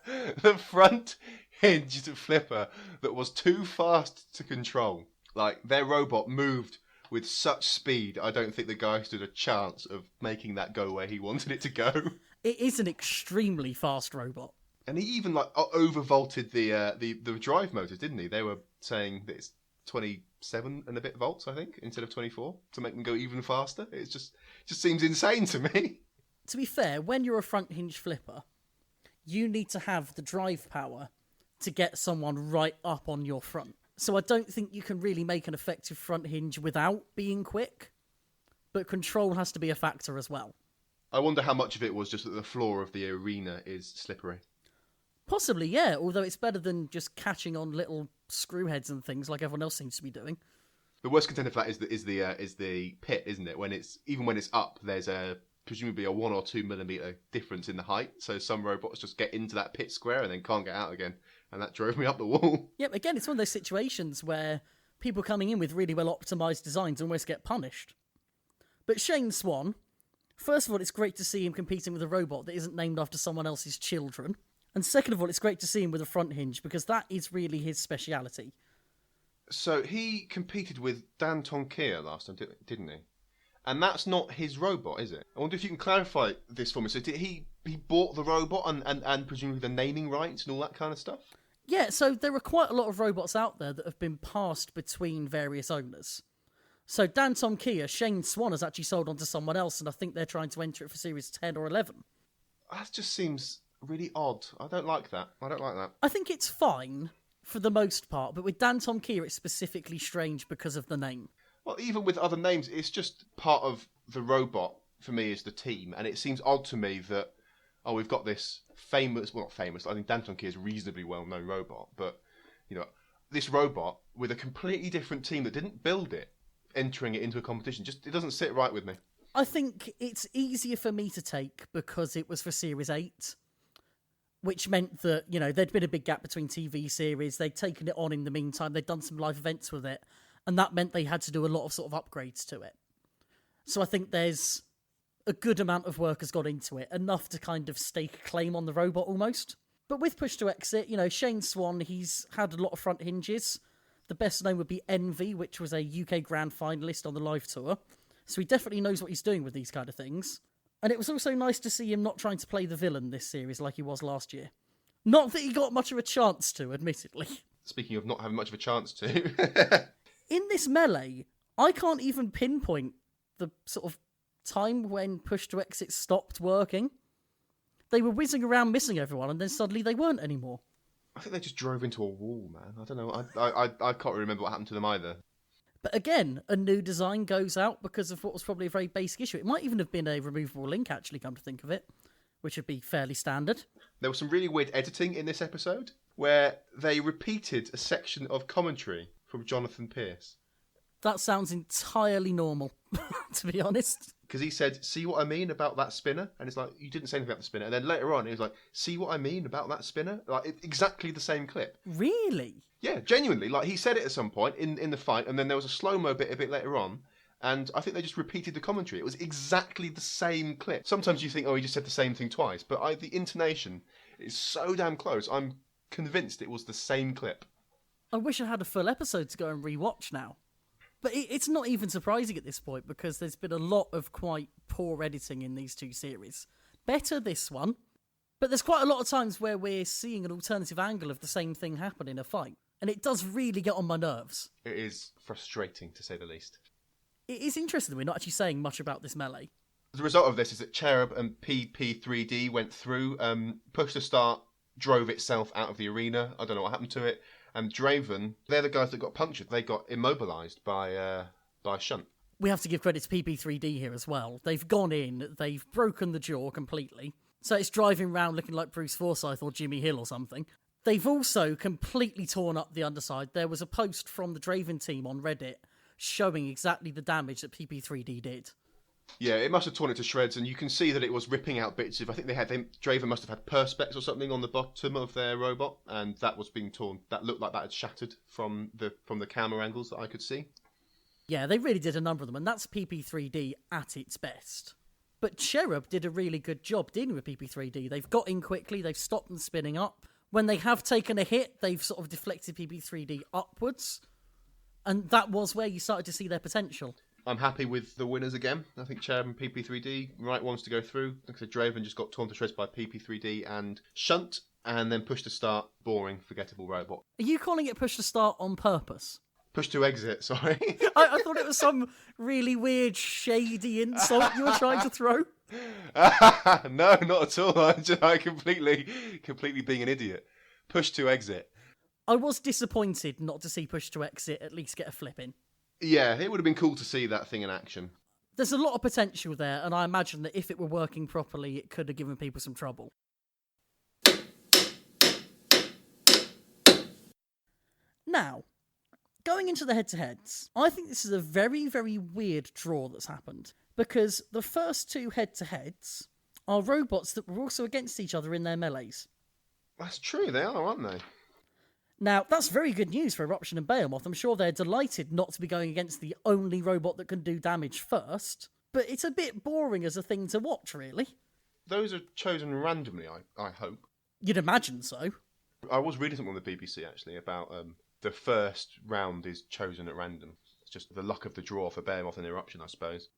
The front hinged flipper that was too fast to control. Like, their robot moved with such speed, I don't think the guy stood a chance of making that go where he wanted it to go. It is an extremely fast robot. And he even overvolted the drive motors, didn't he? They were saying that it's 27 and a bit volts, I think, instead of 24, to make them go even faster. It just seems insane to me. To be fair, when you're a front hinge flipper, you need to have the drive power to get someone right up on your front. So I don't think you can really make an effective front hinge without being quick, but control has to be a factor as well. I wonder how much of it was just that the floor of the arena is slippery. Possibly, yeah, although it's better than just catching on little screw heads and things like everyone else seems to be doing. The worst contender for that is the pit, isn't it? When it's up, there's presumably a 1 or 2 millimeter difference in the height, so some robots just get into that pit square and then can't get out again. And that drove me up the wall. Yep, again, it's one of those situations where people coming in with really well-optimised designs almost get punished. But Shane Swan, first of all, it's great to see him competing with a robot that isn't named after someone else's children. And second of all, it's great to see him with a front hinge, because that is really his speciality. So he competed with Dan Tonkia last time, didn't he? And that's not his robot, is it? I wonder if you can clarify this for me. So did he bought the robot and presumably the naming rights and all that kind of stuff? Yeah, so there are quite a lot of robots out there that have been passed between various owners. So Dan Tom Kia, Shane Swan has actually sold on to someone else, and I think they're trying to enter it for Series 10 or 11. That just seems really odd. I don't like that. I think it's fine for the most part, but with Dan Tom Kia, it's specifically strange because of the name. Well, even with other names, it's just part of the robot, for me, is the team. And it seems odd to me that, we've got this famous, well, not famous, I think Dan Tom Kia is a reasonably well-known robot, but, this robot with a completely different team that didn't build it, entering it into a competition, it doesn't sit right with me. I think it's easier for me to take because it was for Series 8, which meant that, there'd been a big gap between TV series. They'd taken it on in the meantime. They'd done some live events with it. And that meant they had to do a lot of sort of upgrades to it. So I think there's a good amount of work has gone into it, enough to kind of stake a claim on the robot almost. But with Push to Exit, Shane Swan, he's had a lot of front hinges. The best known would be Envy, which was a UK Grand Finalist on the live tour. So he definitely knows what he's doing with these kind of things. And it was also nice to see him not trying to play the villain this series like he was last year. Not that he got much of a chance to, admittedly. Speaking of not having much of a chance to. In this melee, I can't even pinpoint the sort of time when Push to Exit stopped working. They were whizzing around missing everyone, and then suddenly they weren't anymore. I think they just drove into a wall, man. I don't know. I can't remember what happened to them either. But again, a new design goes out because of what was probably a very basic issue. It might even have been a removable link, actually, come to think of it, which would be fairly standard. There was some really weird editing in this episode where they repeated a section of commentary from Jonathan Pierce. That sounds entirely normal, to be honest. Because he said, see what I mean about that spinner? And it's like, you didn't say anything about the spinner. And then later on, he was like, see what I mean about that spinner? Like, exactly the same clip. Really? Yeah, genuinely. Like, he said it at some point in the fight, and then there was a slow-mo bit a bit later on, and I think they just repeated the commentary. It was exactly the same clip. Sometimes you think, he just said the same thing twice, but the intonation is so damn close, I'm convinced it was the same clip. I wish I had a full episode to go and rewatch now. But it's not even surprising at this point, because there's been a lot of quite poor editing in these two series. Better this one, but there's quite a lot of times where we're seeing an alternative angle of the same thing happen in a fight. And it does really get on my nerves. It is frustrating, to say the least. It is interesting that we're not actually saying much about this melee. The result of this is that Cherub and PP3D went through, Push to Start drove itself out of the arena. I don't know what happened to it. And Draven, they're the guys that got punctured. They got immobilised by Shunt. We have to give credit to PP3D here as well. They've gone in, they've broken the jaw completely. So it's driving around looking like Bruce Forsyth or Jimmy Hill or something. They've also completely torn up the underside. There was a post from the Draven team on Reddit showing exactly the damage that PP3D did. Yeah, it must have torn it to shreds, and you can see that it was ripping out bits of. I think Draven must have had perspex or something on the bottom of their robot, and that was being torn. That looked like that had shattered from the camera angles that I could see. Yeah, they really did a number of them, and that's PP3D at its best. But Cherub did a really good job dealing with PP3D. They've got in quickly, they've stopped them spinning up. When they have taken a hit, they've sort of deflected PP3D upwards, and that was where you started to see their potential. I'm happy with the winners again. I think Cherub and PP3D, right ones to go through. Like I said, Draven just got torn to shreds by PP3D and Shunt, and then Push to Start, boring, forgettable robot. Are you calling it Push to Start on purpose? Push to Exit, sorry. I thought it was some really weird, shady insult you were trying to throw. No, not at all. I completely being an idiot. Push to Exit. I was disappointed not to see Push to Exit at least get a flip in. Yeah, it would have been cool to see that thing in action. There's a lot of potential there, and I imagine that if it were working properly, it could have given people some trouble. Now, going into the head-to-heads, I think this is a very, very weird draw that's happened, because the first two head-to-heads are robots that were also against each other in their melees. That's true, they are, aren't they? Now, that's very good news for Eruption and Behemoth. I'm sure they're delighted not to be going against the only robot that can do damage first, but it's a bit boring as a thing to watch, really. Those are chosen randomly, I hope. You'd imagine so. I was reading something on the BBC, actually, about the first round is chosen at random. It's just the luck of the draw for Behemoth and Eruption, I suppose.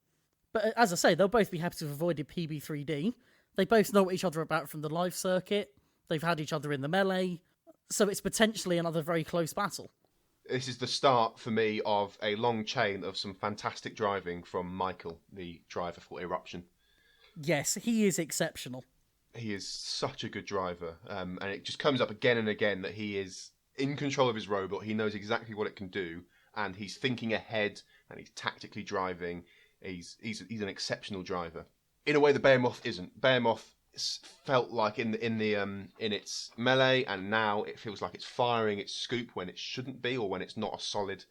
But as I say, they'll both be happy to have avoided PB3D. They both know what each other are about from the live circuit. They've had each other in the melee. So it's potentially another very close battle. This is the start for me of a long chain of some fantastic driving from Michael, the driver for Eruption. Yes, he is exceptional. He is such a good driver, and it just comes up again and again that he is in control of his robot. He knows exactly what it can do, and he's thinking ahead, and he's tactically driving. He's an exceptional driver. In a way, the Behemoth isn't. Behemoth felt like in its melee, and now it feels like it's firing its scoop when it shouldn't be, or when it's not a solid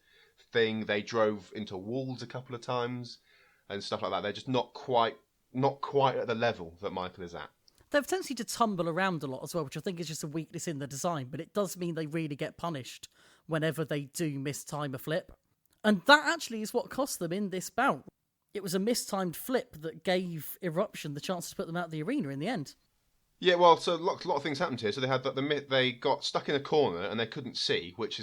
thing. They drove into walls a couple of times and stuff like that. They're just not quite at the level that Michael is at. They have a tendency to tumble around a lot as well, which I think is just a weakness in the design, but it does mean they really get punished whenever they do mistime a flip. And that actually is what cost them in this bout. It was a mistimed flip that gave Eruption the chance to put them out of the arena in the end. Yeah, well, so a lot of things happened here. So they got stuck in a corner and they couldn't see, which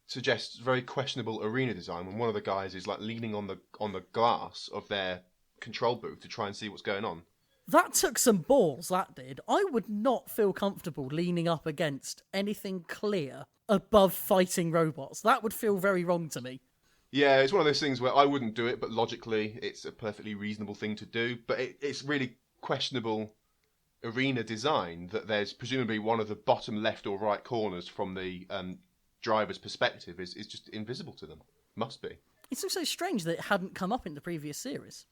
suggests very questionable arena design. When one of the guys is like leaning on the glass of their control booth to try and see what's going on. That took some balls, that did. I would not feel comfortable leaning up against anything clear above fighting robots. That would feel very wrong to me. Yeah, it's one of those things where I wouldn't do it, but logically it's a perfectly reasonable thing to do. But it's really questionable arena design that there's presumably one of the bottom left or right corners from the driver's perspective is just invisible to them. Must be. It's also strange that it hadn't come up in the previous series.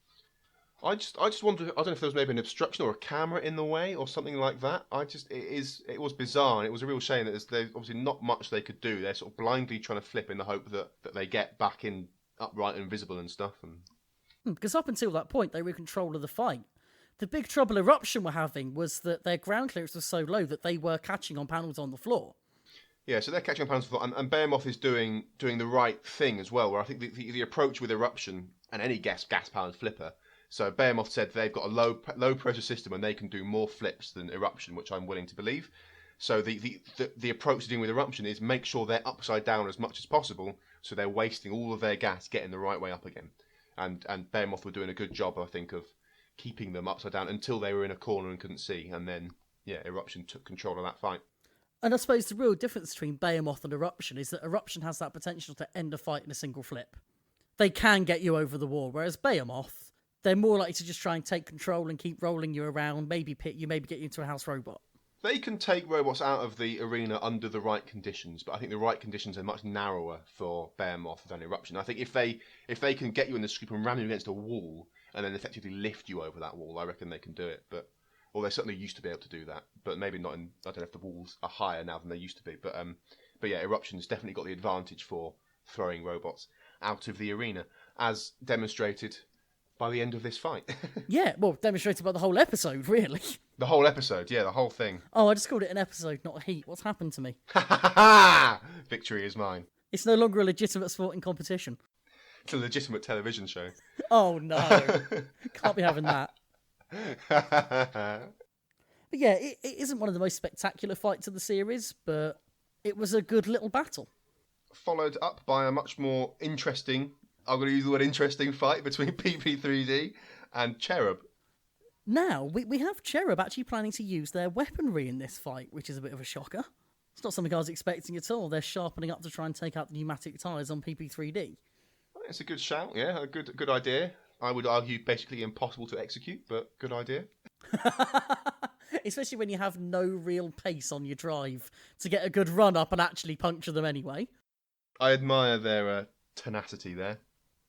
I just wonder. I don't know if there was maybe an obstruction or a camera in the way or something like that. It was bizarre, and it was a real shame that there's obviously not much they could do. They're sort of blindly trying to flip in the hope that they get back in upright and visible and stuff. Because up until that point, they were in control of the fight. The big trouble Eruption were having was that their ground clearance was so low that they were catching on panels on the floor. Yeah, so they're catching on panels on the floor, and Behemoth is doing the right thing as well. Where I think the approach with Eruption and any gas powered flipper. So Behemoth said they've got a low pressure system and they can do more flips than Eruption, which I'm willing to believe. So the approach to dealing with Eruption is make sure they're upside down as much as possible, so they're wasting all of their gas getting the right way up again. And Behemoth were doing a good job, I think, of keeping them upside down until they were in a corner and couldn't see, and then Eruption took control of that fight. And I suppose the real difference between Behemoth and Eruption is that Eruption has that potential to end a fight in a single flip. They can get you over the wall, whereas Behemoth, they're more likely to just try and take control and keep rolling you around, maybe pit you, maybe get you into a house robot. They can take robots out of the arena under the right conditions, but I think the right conditions are much narrower for Behemoth than Eruption. I think if they can get you in the scoop and ram you against a wall and then effectively lift you over that wall, I reckon they can do it. They certainly used to be able to do that, but maybe not in. I don't know if the walls are higher now than they used to be, but yeah, Eruption's definitely got the advantage for throwing robots out of the arena, as demonstrated by the end of this fight. Yeah, well, demonstrated by the whole episode, really. The whole episode, yeah, the whole thing. Oh, I just called it an episode, not a heat. What's happened to me? Victory is mine. It's no longer a legitimate sporting competition. It's a legitimate television show. Oh, no. Can't be having that. But yeah, it isn't one of the most spectacular fights of the series, but it was a good little battle. Followed up by a much more interesting, I'm going to use the word interesting, fight between PP3D and Cherub. Now, we have Cherub actually planning to use their weaponry in this fight, which is a bit of a shocker. It's not something I was expecting at all. They're sharpening up to try and take out the pneumatic tyres on PP3D. It's a good shout, yeah, a good idea. I would argue basically impossible to execute, but good idea. Especially when you have no real pace on your drive to get a good run up and actually puncture them anyway. I admire their tenacity there.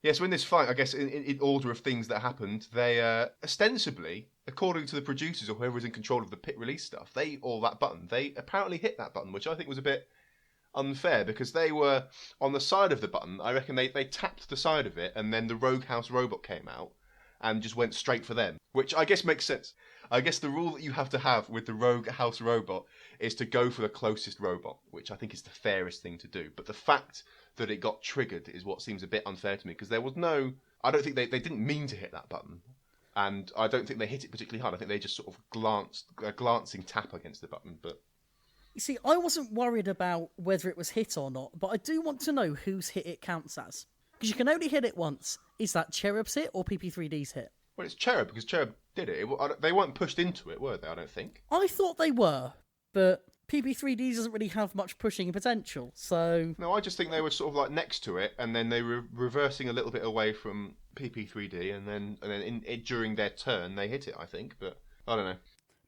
Yeah, so in this fight, I guess in order of things that happened, they ostensibly, according to the producers or whoever was in control of the pit release stuff, they apparently hit that button, which I think was a bit unfair because they were on the side of the button. I reckon they tapped the side of it and then the Rogue House robot came out and just went straight for them, which I guess makes sense. I guess the rule that you have to have with the Rogue House robot is to go for the closest robot, which I think is the fairest thing to do. But the fact that it got triggered is what seems a bit unfair to me because there was no... I don't think they didn't mean to hit that button. And I don't think they hit it particularly hard. I think they just sort of glancing tap against the button. But you see, I wasn't worried about whether it was hit or not, but I do want to know whose hit it counts as. Because you can only hit it once. Is that Cherub's hit or PP3D's hit? Well, it's Cherub because Cherub did it. They weren't pushed into it, were they? I don't think. I thought they were, but PP3D doesn't really have much pushing potential, so... No, I just think they were sort of like next to it, and then they were reversing a little bit away from PP3D, and then during their turn they hit it, I think, but I don't know.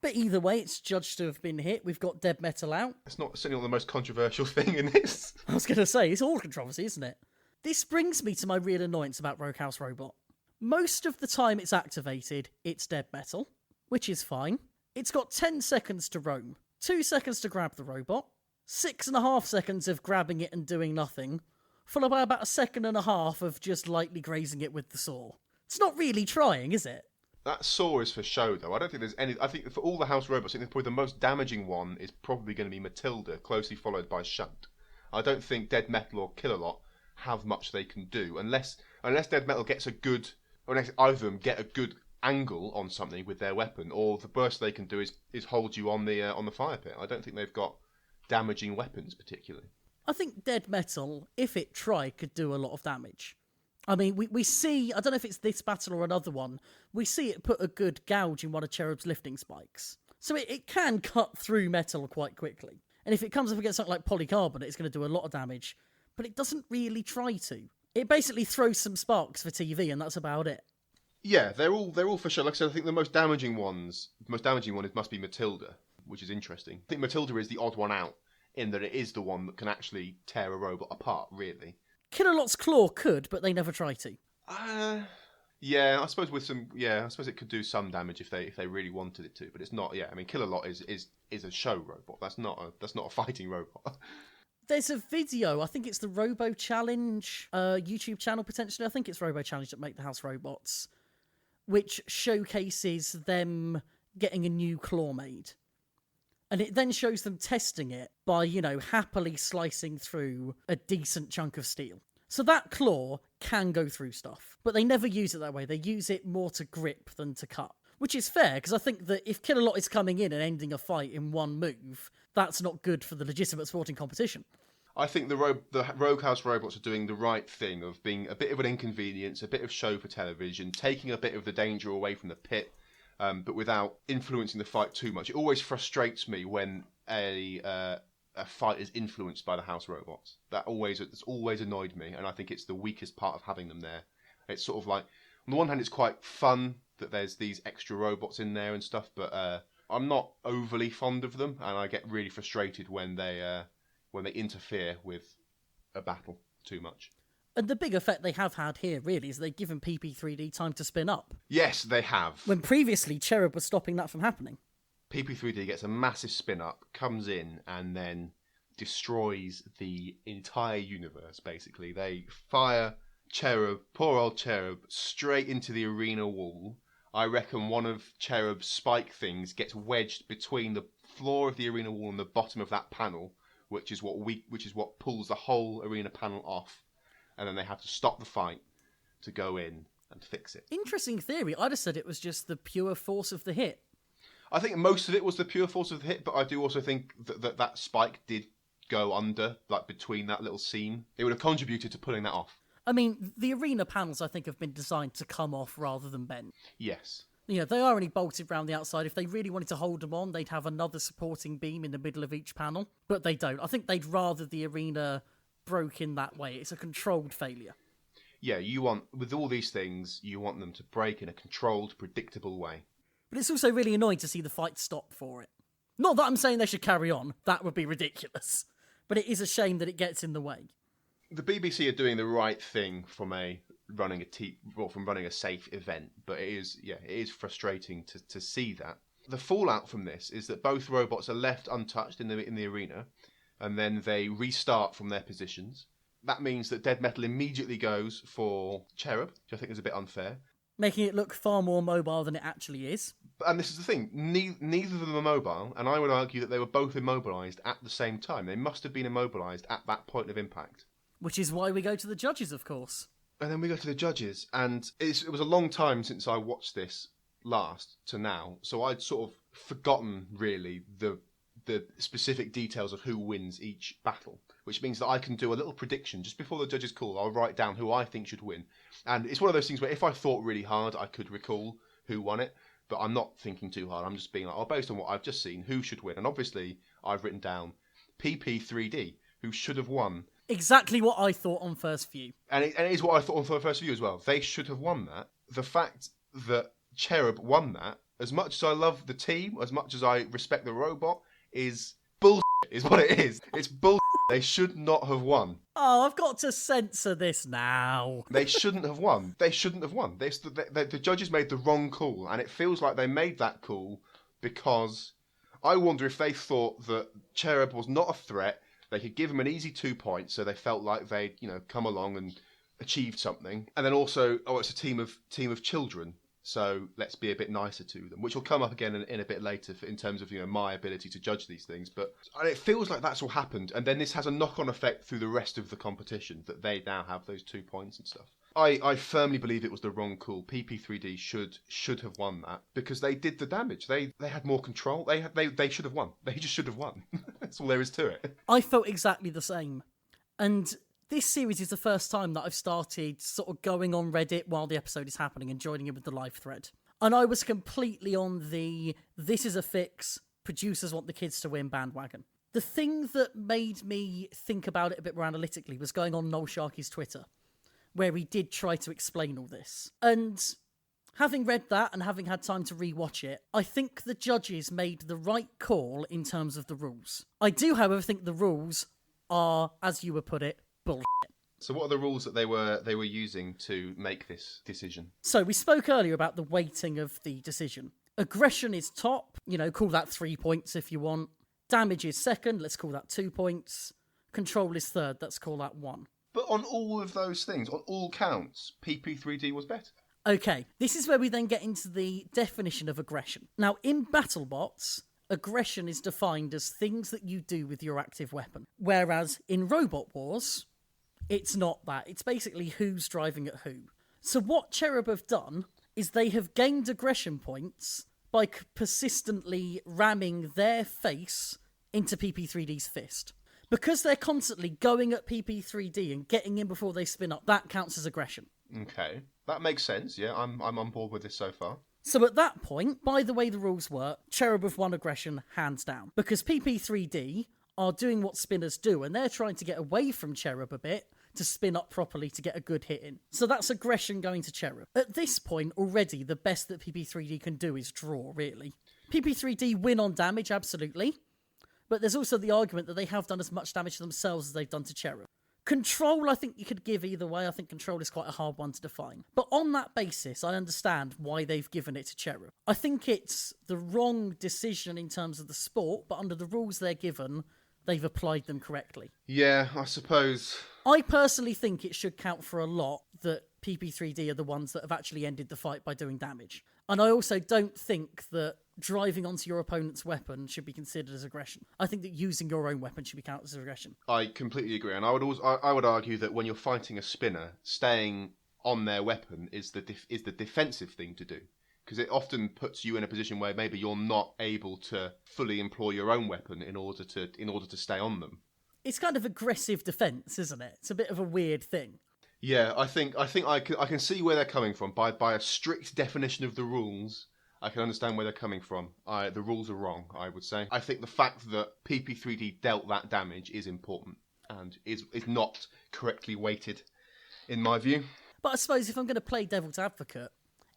But either way, it's judged to have been hit. We've got Dead Metal out. It's not certainly not the most controversial thing in this. I was going to say, it's all controversy, isn't it? This brings me to my real annoyance about Roguehouse Robot. Most of the time it's activated, it's Dead Metal, which is fine. It's got 10 seconds to roam, 2 seconds to grab the robot, 6.5 seconds of grabbing it and doing nothing, followed by about 1.5 seconds of just lightly grazing it with the saw. It's not really trying, is it? That saw is for show, though. I don't think there's any... I think for all the house robots, I think probably the most damaging one is probably going to be Matilda, closely followed by Shunt. I don't think Dead Metal or Killalot have much they can do, unless Dead Metal gets a good... or unless either of them get a good angle on something with their weapon, or the worst they can do is hold you on the fire pit. I don't think they've got damaging weapons, particularly. I think Dead Metal, if it tried, could do a lot of damage. I mean, we see, I don't know if it's this battle or another one, we see it put a good gouge in one of Cherub's lifting spikes. So it can cut through metal quite quickly. And if it comes up against something like polycarbonate, it's going to do a lot of damage. But it doesn't really try to. It basically throws some sparks for TV, and that's about it. Yeah, they're all for sure. Like I said, I think the most damaging one must be Matilda, which is interesting. I think Matilda is the odd one out, in that it is the one that can actually tear a robot apart, really. Killalot's claw could, but they never try to. Yeah, I suppose I suppose it could do some damage if they really wanted it to, but it's not. Yeah, I mean, Killalot is a show robot. That's not a fighting robot. There's a video, I think it's the Robo Challenge YouTube channel potentially. I think it's Robo Challenge that make the house robots, which showcases them getting a new claw made. And it then shows them testing it by, happily slicing through a decent chunk of steel. So that claw can go through stuff, but they never use it that way. They use it more to grip than to cut, which is fair, because I think that if Killalot is coming in and ending a fight in one move, that's not good for the legitimate sporting competition. I think the Roguehouse robots are doing the right thing of being a bit of an inconvenience, a bit of show for television, taking a bit of the danger away from the pit, but without influencing the fight too much. It always frustrates me when a fight is influenced by the house robots. It's always annoyed me, and I think it's the weakest part of having them there. It's sort of like, on the one hand, it's quite fun that there's these extra robots in there and stuff, but I'm not overly fond of them, and I get really frustrated when they interfere with a battle too much. And the big effect they have had here, really, is they've given PP3D time to spin up. Yes, they have. When previously, Cherub was stopping that from happening. PP3D gets a massive spin up, comes in, and then destroys the entire universe, basically. They fire Cherub, poor old Cherub, straight into the arena wall. I reckon one of Cherub's spike things gets wedged between the floor of the arena wall and the bottom of that panel, which is what pulls the whole arena panel off. And then they have to stop the fight to go in and fix it. Interesting theory. I'd have said it was just the pure force of the hit. I think most of it was the pure force of the hit, but I do also think that spike did go under, like between that little seam. It would have contributed to pulling that off. I mean, the arena panels, I think, have been designed to come off rather than bend. Yes. They are only bolted around the outside. If they really wanted to hold them on, they'd have another supporting beam in the middle of each panel. But they don't. I think they'd rather the arena broke in that way. It's a controlled failure. Yeah, with all these things, you want them to break in a controlled, predictable way. But it's also really annoying to see the fight stop for it. Not that I'm saying they should carry on. That would be ridiculous. But it is a shame that it gets in the way. The BBC are doing the right thing from running a safe event, but it is frustrating to see that. The fallout from this is that both robots are left untouched in the arena, and then they restart from their positions. That means that Dead Metal immediately goes for Cherub, which I think is a bit unfair. Making it look far more mobile than it actually is. And this is the thing, neither of them are mobile, and I would argue that they were both immobilised at the same time. They must have been immobilised at that point of impact. Which is why we go to the judges, of course. And then we go to the judges, and it was a long time since I watched this last to now, so I'd sort of forgotten, really, the specific details of who wins each battle, which means that I can do a little prediction just before the judges call. I'll write down who I think should win, and it's one of those things where if I thought really hard, I could recall who won it, But I'm not thinking too hard. I'm just being like, oh, based on what I've just seen, who should win? And obviously, I've written down PP3D, who should have won. Exactly what I thought on first view. And it is what I thought on first view as well. They should have won that. The fact that Cherub won that, as much as I love the team, as much as I respect the robot, is bullshit, is what it is. It's bullshit. They should not have won. Oh, I've got to censor this now. They shouldn't have won. They shouldn't have won. The judges made the wrong call, and it feels like they made that call because I wonder if they thought that Cherub was not a threat. They could give him an easy 2 points, so they felt like they'd, come along and achieved something. And then also, it's a team of children, so let's be a bit nicer to them, which will come up again in a bit later in terms of my ability to judge these things. But it feels like that's what happened, and then this has a knock-on effect through the rest of the competition that they now have those 2 points and stuff. I firmly believe it was the wrong call. PP3D should have won that because they did the damage. They had more control. They should have won. They just should have won. That's all there is to it. I felt exactly the same, and this series is the first time that I've started sort of going on Reddit while the episode is happening and joining in with the live thread. And I was completely on the "this is a fix, producers want the kids to win" bandwagon. The thing that made me think about it a bit more analytically was going on Noel Sharkey's Twitter, where he did try to explain all this. And having read that and having had time to rewatch it, I think the judges made the right call in terms of the rules. I do, however, think the rules are, as you would put it, bullshit. So what are the rules that they were using to make this decision? So we spoke earlier about the weighting of the decision. Aggression is top, call that 3 points if you want. Damage is second, let's call that 2 points. Control is third, let's call that 1. But on all of those things, on all counts, PP3D was better. Okay, this is where we then get into the definition of aggression. Now, in BattleBots, aggression is defined as things that you do with your active weapon. Whereas in Robot Wars, it's not that. It's basically who's driving at who. So what Cherub have done is they have gained aggression points by persistently ramming their face into PP3D's fist. Because they're constantly going at PP3D and getting in before they spin up, that counts as aggression. Okay, that makes sense. Yeah, I'm on board with this so far. So at that point, by the way the rules work, Cherub have won aggression hands down. Because PP3D are doing what spinners do, and they're trying to get away from Cherub a bit to spin up properly to get a good hit in. So that's aggression going to Cherub. At this point, already, the best that PP3D can do is draw, really. PP3D win on damage, absolutely. But there's also the argument that they have done as much damage to themselves as they've done to Cherub. Control, I think you could give either way. I think control is quite a hard one to define. But on that basis, I understand why they've given it to Cherub. I think it's the wrong decision in terms of the sport, but under the rules they're given, they've applied them correctly. Yeah, I suppose. I personally think it should count for a lot that PP3D are the ones that have actually ended the fight by doing damage. And I also don't think that driving onto your opponent's weapon should be considered as aggression. I think that using your own weapon should be counted as aggression. I completely agree, and I would argue that when you're fighting a spinner, staying on their weapon is the defensive thing to do, because it often puts you in a position where maybe you're not able to fully employ your own weapon in order to stay on them. It's kind of aggressive defense, isn't it? It's a bit of a weird thing. Yeah, I think I can see where they're coming from. By a strict definition of the rules, I can understand where they're coming from. The rules are wrong, I would say. I think the fact that PP3D dealt that damage is important and is not correctly weighted, in my view. But I suppose if I'm going to play devil's advocate,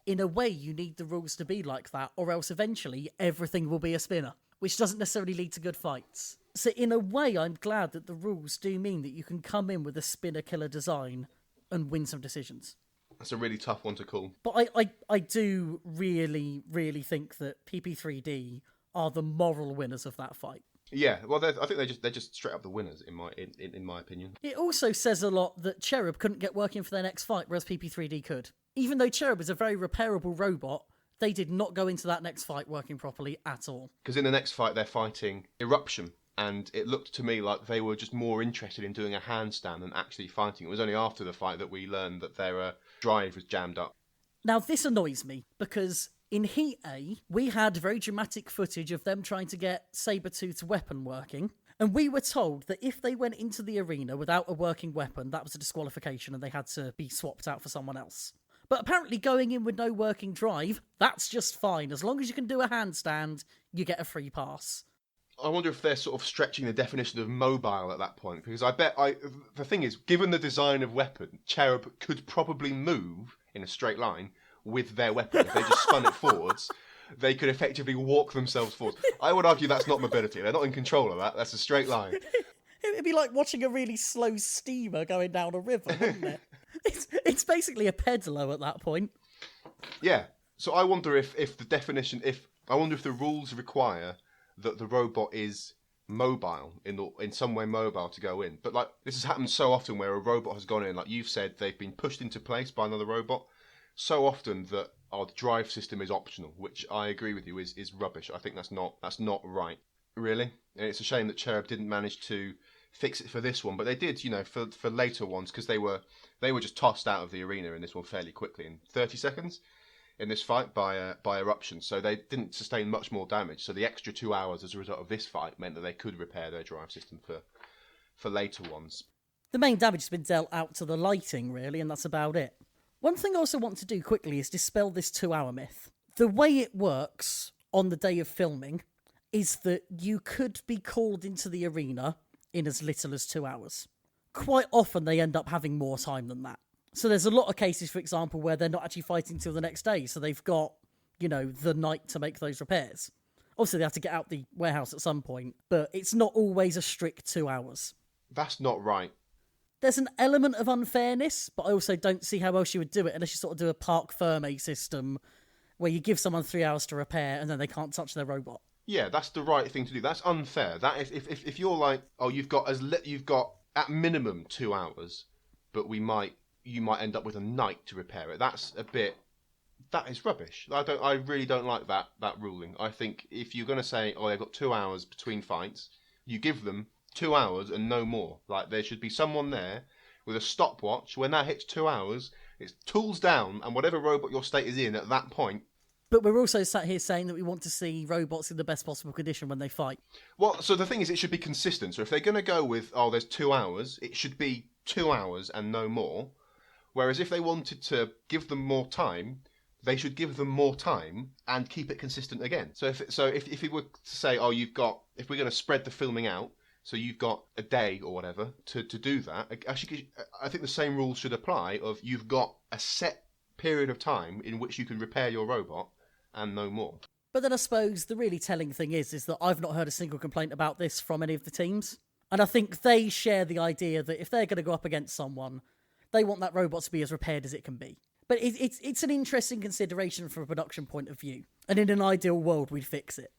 in a way you need the rules to be like that, or else eventually everything will be a spinner, which doesn't necessarily lead to good fights. So in a way, I'm glad that the rules do mean that you can come in with a spinner killer design and win some decisions. That's a really tough one to call. But I do really, really think that PP3D are the moral winners of that fight. Yeah, well, I think they're just straight up the winners in my opinion. It also says a lot that Cherub couldn't get working for their next fight, whereas PP3D could. Even though Cherub is a very repairable robot, they did not go into that next fight working properly at all. Because in the next fight, they're fighting Eruption. And it looked to me like they were just more interested in doing a handstand than actually fighting. It was only after the fight that we learned that their drive was jammed up. Now, this annoys me, because in Heat A, we had very dramatic footage of them trying to get Sabretooth's weapon working. And we were told that if they went into the arena without a working weapon, that was a disqualification and they had to be swapped out for someone else. But apparently going in with no working drive, that's just fine. As long as you can do a handstand, you get a free pass. I wonder if they're sort of stretching the definition of mobile at that point, because the thing is, given the design of weapon, Cherub could probably move in a straight line with their weapon. If they just spun it forwards, they could effectively walk themselves forwards. I would argue that's not mobility. They're not in control of that. That's a straight line. It'd be like watching a really slow steamer going down a river, wouldn't it? It's basically a pedalo at that point. Yeah. So I wonder if the rules require that the robot is mobile in some way mobile to go in. But like this has happened so often where a robot has gone in, like you've said, they've been pushed into place by another robot so often that our drive system is optional, which I agree with you is rubbish. I think that's not right. Really? And it's a shame that Cherub didn't manage to fix it for this one, but they did, for later ones, because they were just tossed out of the arena in this one fairly quickly in 30 seconds. In this fight by eruption, so they didn't sustain much more damage. So the extra 2 hours as a result of this fight meant that they could repair their drive system for later ones. The main damage has been dealt out to the lighting, really, and that's about it. One thing I also want to do quickly is dispel this 2-hour myth. The way it works on the day of filming is that you could be called into the arena in as little as 2 hours. Quite often they end up having more time than that. So there's a lot of cases, for example, where they're not actually fighting till the next day, so they've got, the night to make those repairs. Obviously, they have to get out the warehouse at some point, but it's not always a strict 2 hours. That's not right. There's an element of unfairness, but I also don't see how else you would do it unless you sort of do a parc ferme system where you give someone 3 hours to repair and then they can't touch their robot. Yeah, that's the right thing to do. That's unfair. That if you're like, oh, you've got at minimum 2 hours, but you might end up with a night to repair it. That is rubbish. I really don't like that ruling. I think if you're going to say, oh, they've got 2 hours between fights, you give them 2 hours and no more. Like there should be someone there with a stopwatch. When that hits 2 hours, it's tools down, and whatever robot your state is in at that point. But we're also sat here saying that we want to see robots in the best possible condition when they fight. Well, so the thing is, it should be consistent. So if they're going to go with, oh, there's 2 hours, it should be 2 hours and no more. Whereas if they wanted to give them more time, they should give them more time and keep it consistent again. So if we were to say, oh, if we're going to spread the filming out, so you've got a day or whatever to do that, actually, I think the same rules should apply of you've got a set period of time in which you can repair your robot and no more. But then I suppose the really telling thing is that I've not heard a single complaint about this from any of the teams. And I think they share the idea that if they're going to go up against someone, they want that robot to be as repaired as it can be. But it's an interesting consideration from a production point of view. And in an ideal world, we'd fix it.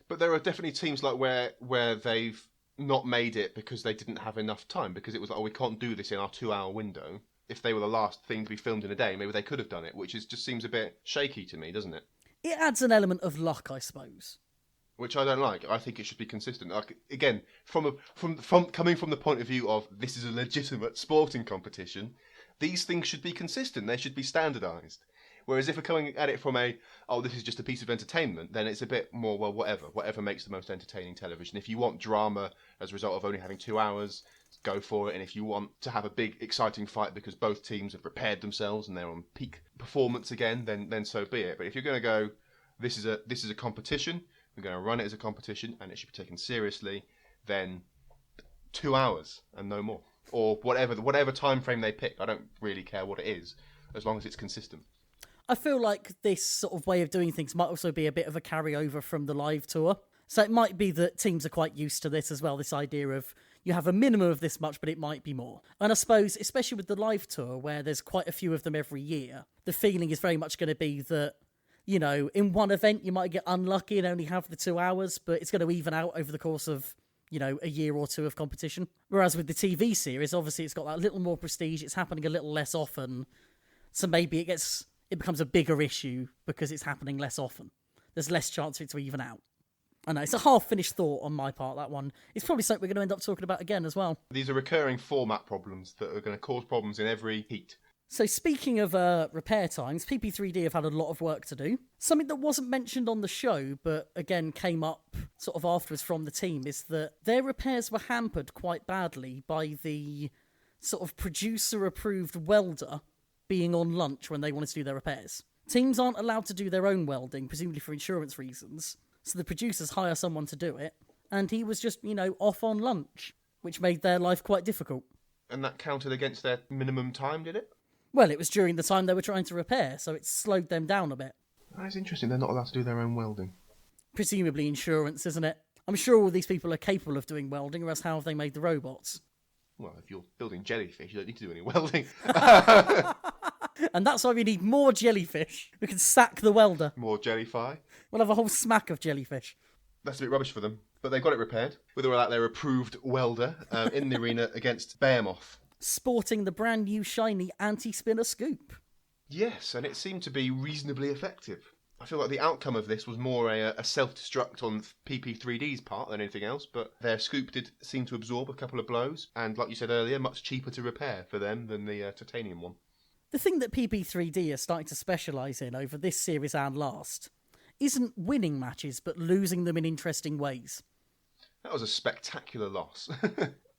But there are definitely teams like where they've not made it because they didn't have enough time, because it was like, oh, we can't do this in our 2 hour window. If they were the last thing to be filmed in a day, maybe they could have done it, which just seems a bit shaky to me, doesn't it? It adds an element of luck, I suppose. Which I don't like. I think it should be consistent. Like, again, from coming from the point of view of this is a legitimate sporting competition, these things should be consistent. They should be standardised. Whereas if we're coming at it from this is just a piece of entertainment, then it's a bit more, well, whatever makes the most entertaining television. If you want drama as a result of only having 2 hours, go for it. And if you want to have a big, exciting fight because both teams have prepared themselves and they're on peak performance again, then so be it. But if you're going to go, this is a competition, we're going to run it as a competition, and it should be taken seriously, then 2 hours and no more, or whatever time frame they pick. I don't really care what it is, as long as it's consistent. I feel like this sort of way of doing things might also be a bit of a carryover from the live tour. So it might be that teams are quite used to this as well, this idea of you have a minimum of this much, but it might be more. And I suppose, especially with the live tour, where there's quite a few of them every year, the feeling is very much going to be that, in one event you might get unlucky and only have the 2 hours, but it's going to even out over the course of, a year or two of competition. Whereas with the TV series, obviously it's got that little more prestige, it's happening a little less often, so maybe it becomes a bigger issue because it's happening less often. There's less chance for it to even out. I know, it's a half-finished thought on my part, that one. It's probably something we're going to end up talking about again as well. These are recurring format problems that are going to cause problems in every heat. So speaking of repair times, PP3D have had a lot of work to do. Something that wasn't mentioned on the show, but again came up sort of afterwards from the team, is that their repairs were hampered quite badly by the sort of producer-approved welder being on lunch when they wanted to do their repairs. Teams aren't allowed to do their own welding, presumably for insurance reasons, so the producers hire someone to do it, and he was just, off on lunch, which made their life quite difficult. And that counted against their minimum time, did it? Well, it was during the time they were trying to repair, so it slowed them down a bit. That's interesting, they're not allowed to do their own welding. Presumably insurance, isn't it? I'm sure all these people are capable of doing welding, or else how have they made the robots? Well, if you're building jellyfish, you don't need to do any welding. And that's why we need more jellyfish. We can sack the welder. More jellyfy. We'll have a whole smack of jellyfish. That's a bit rubbish for them. But they got it repaired with or without their approved welder in the arena against Behemoth. Sporting the brand new shiny anti-spinner scoop. Yes, and it seemed to be reasonably effective. I feel like the outcome of this was more a self-destruct on PP3D's part than anything else, but their scoop did seem to absorb a couple of blows, and like you said earlier, much cheaper to repair for them than the titanium one. The thing that PP3D are starting to specialise in over this series and last isn't winning matches, but losing them in interesting ways. That was a spectacular loss.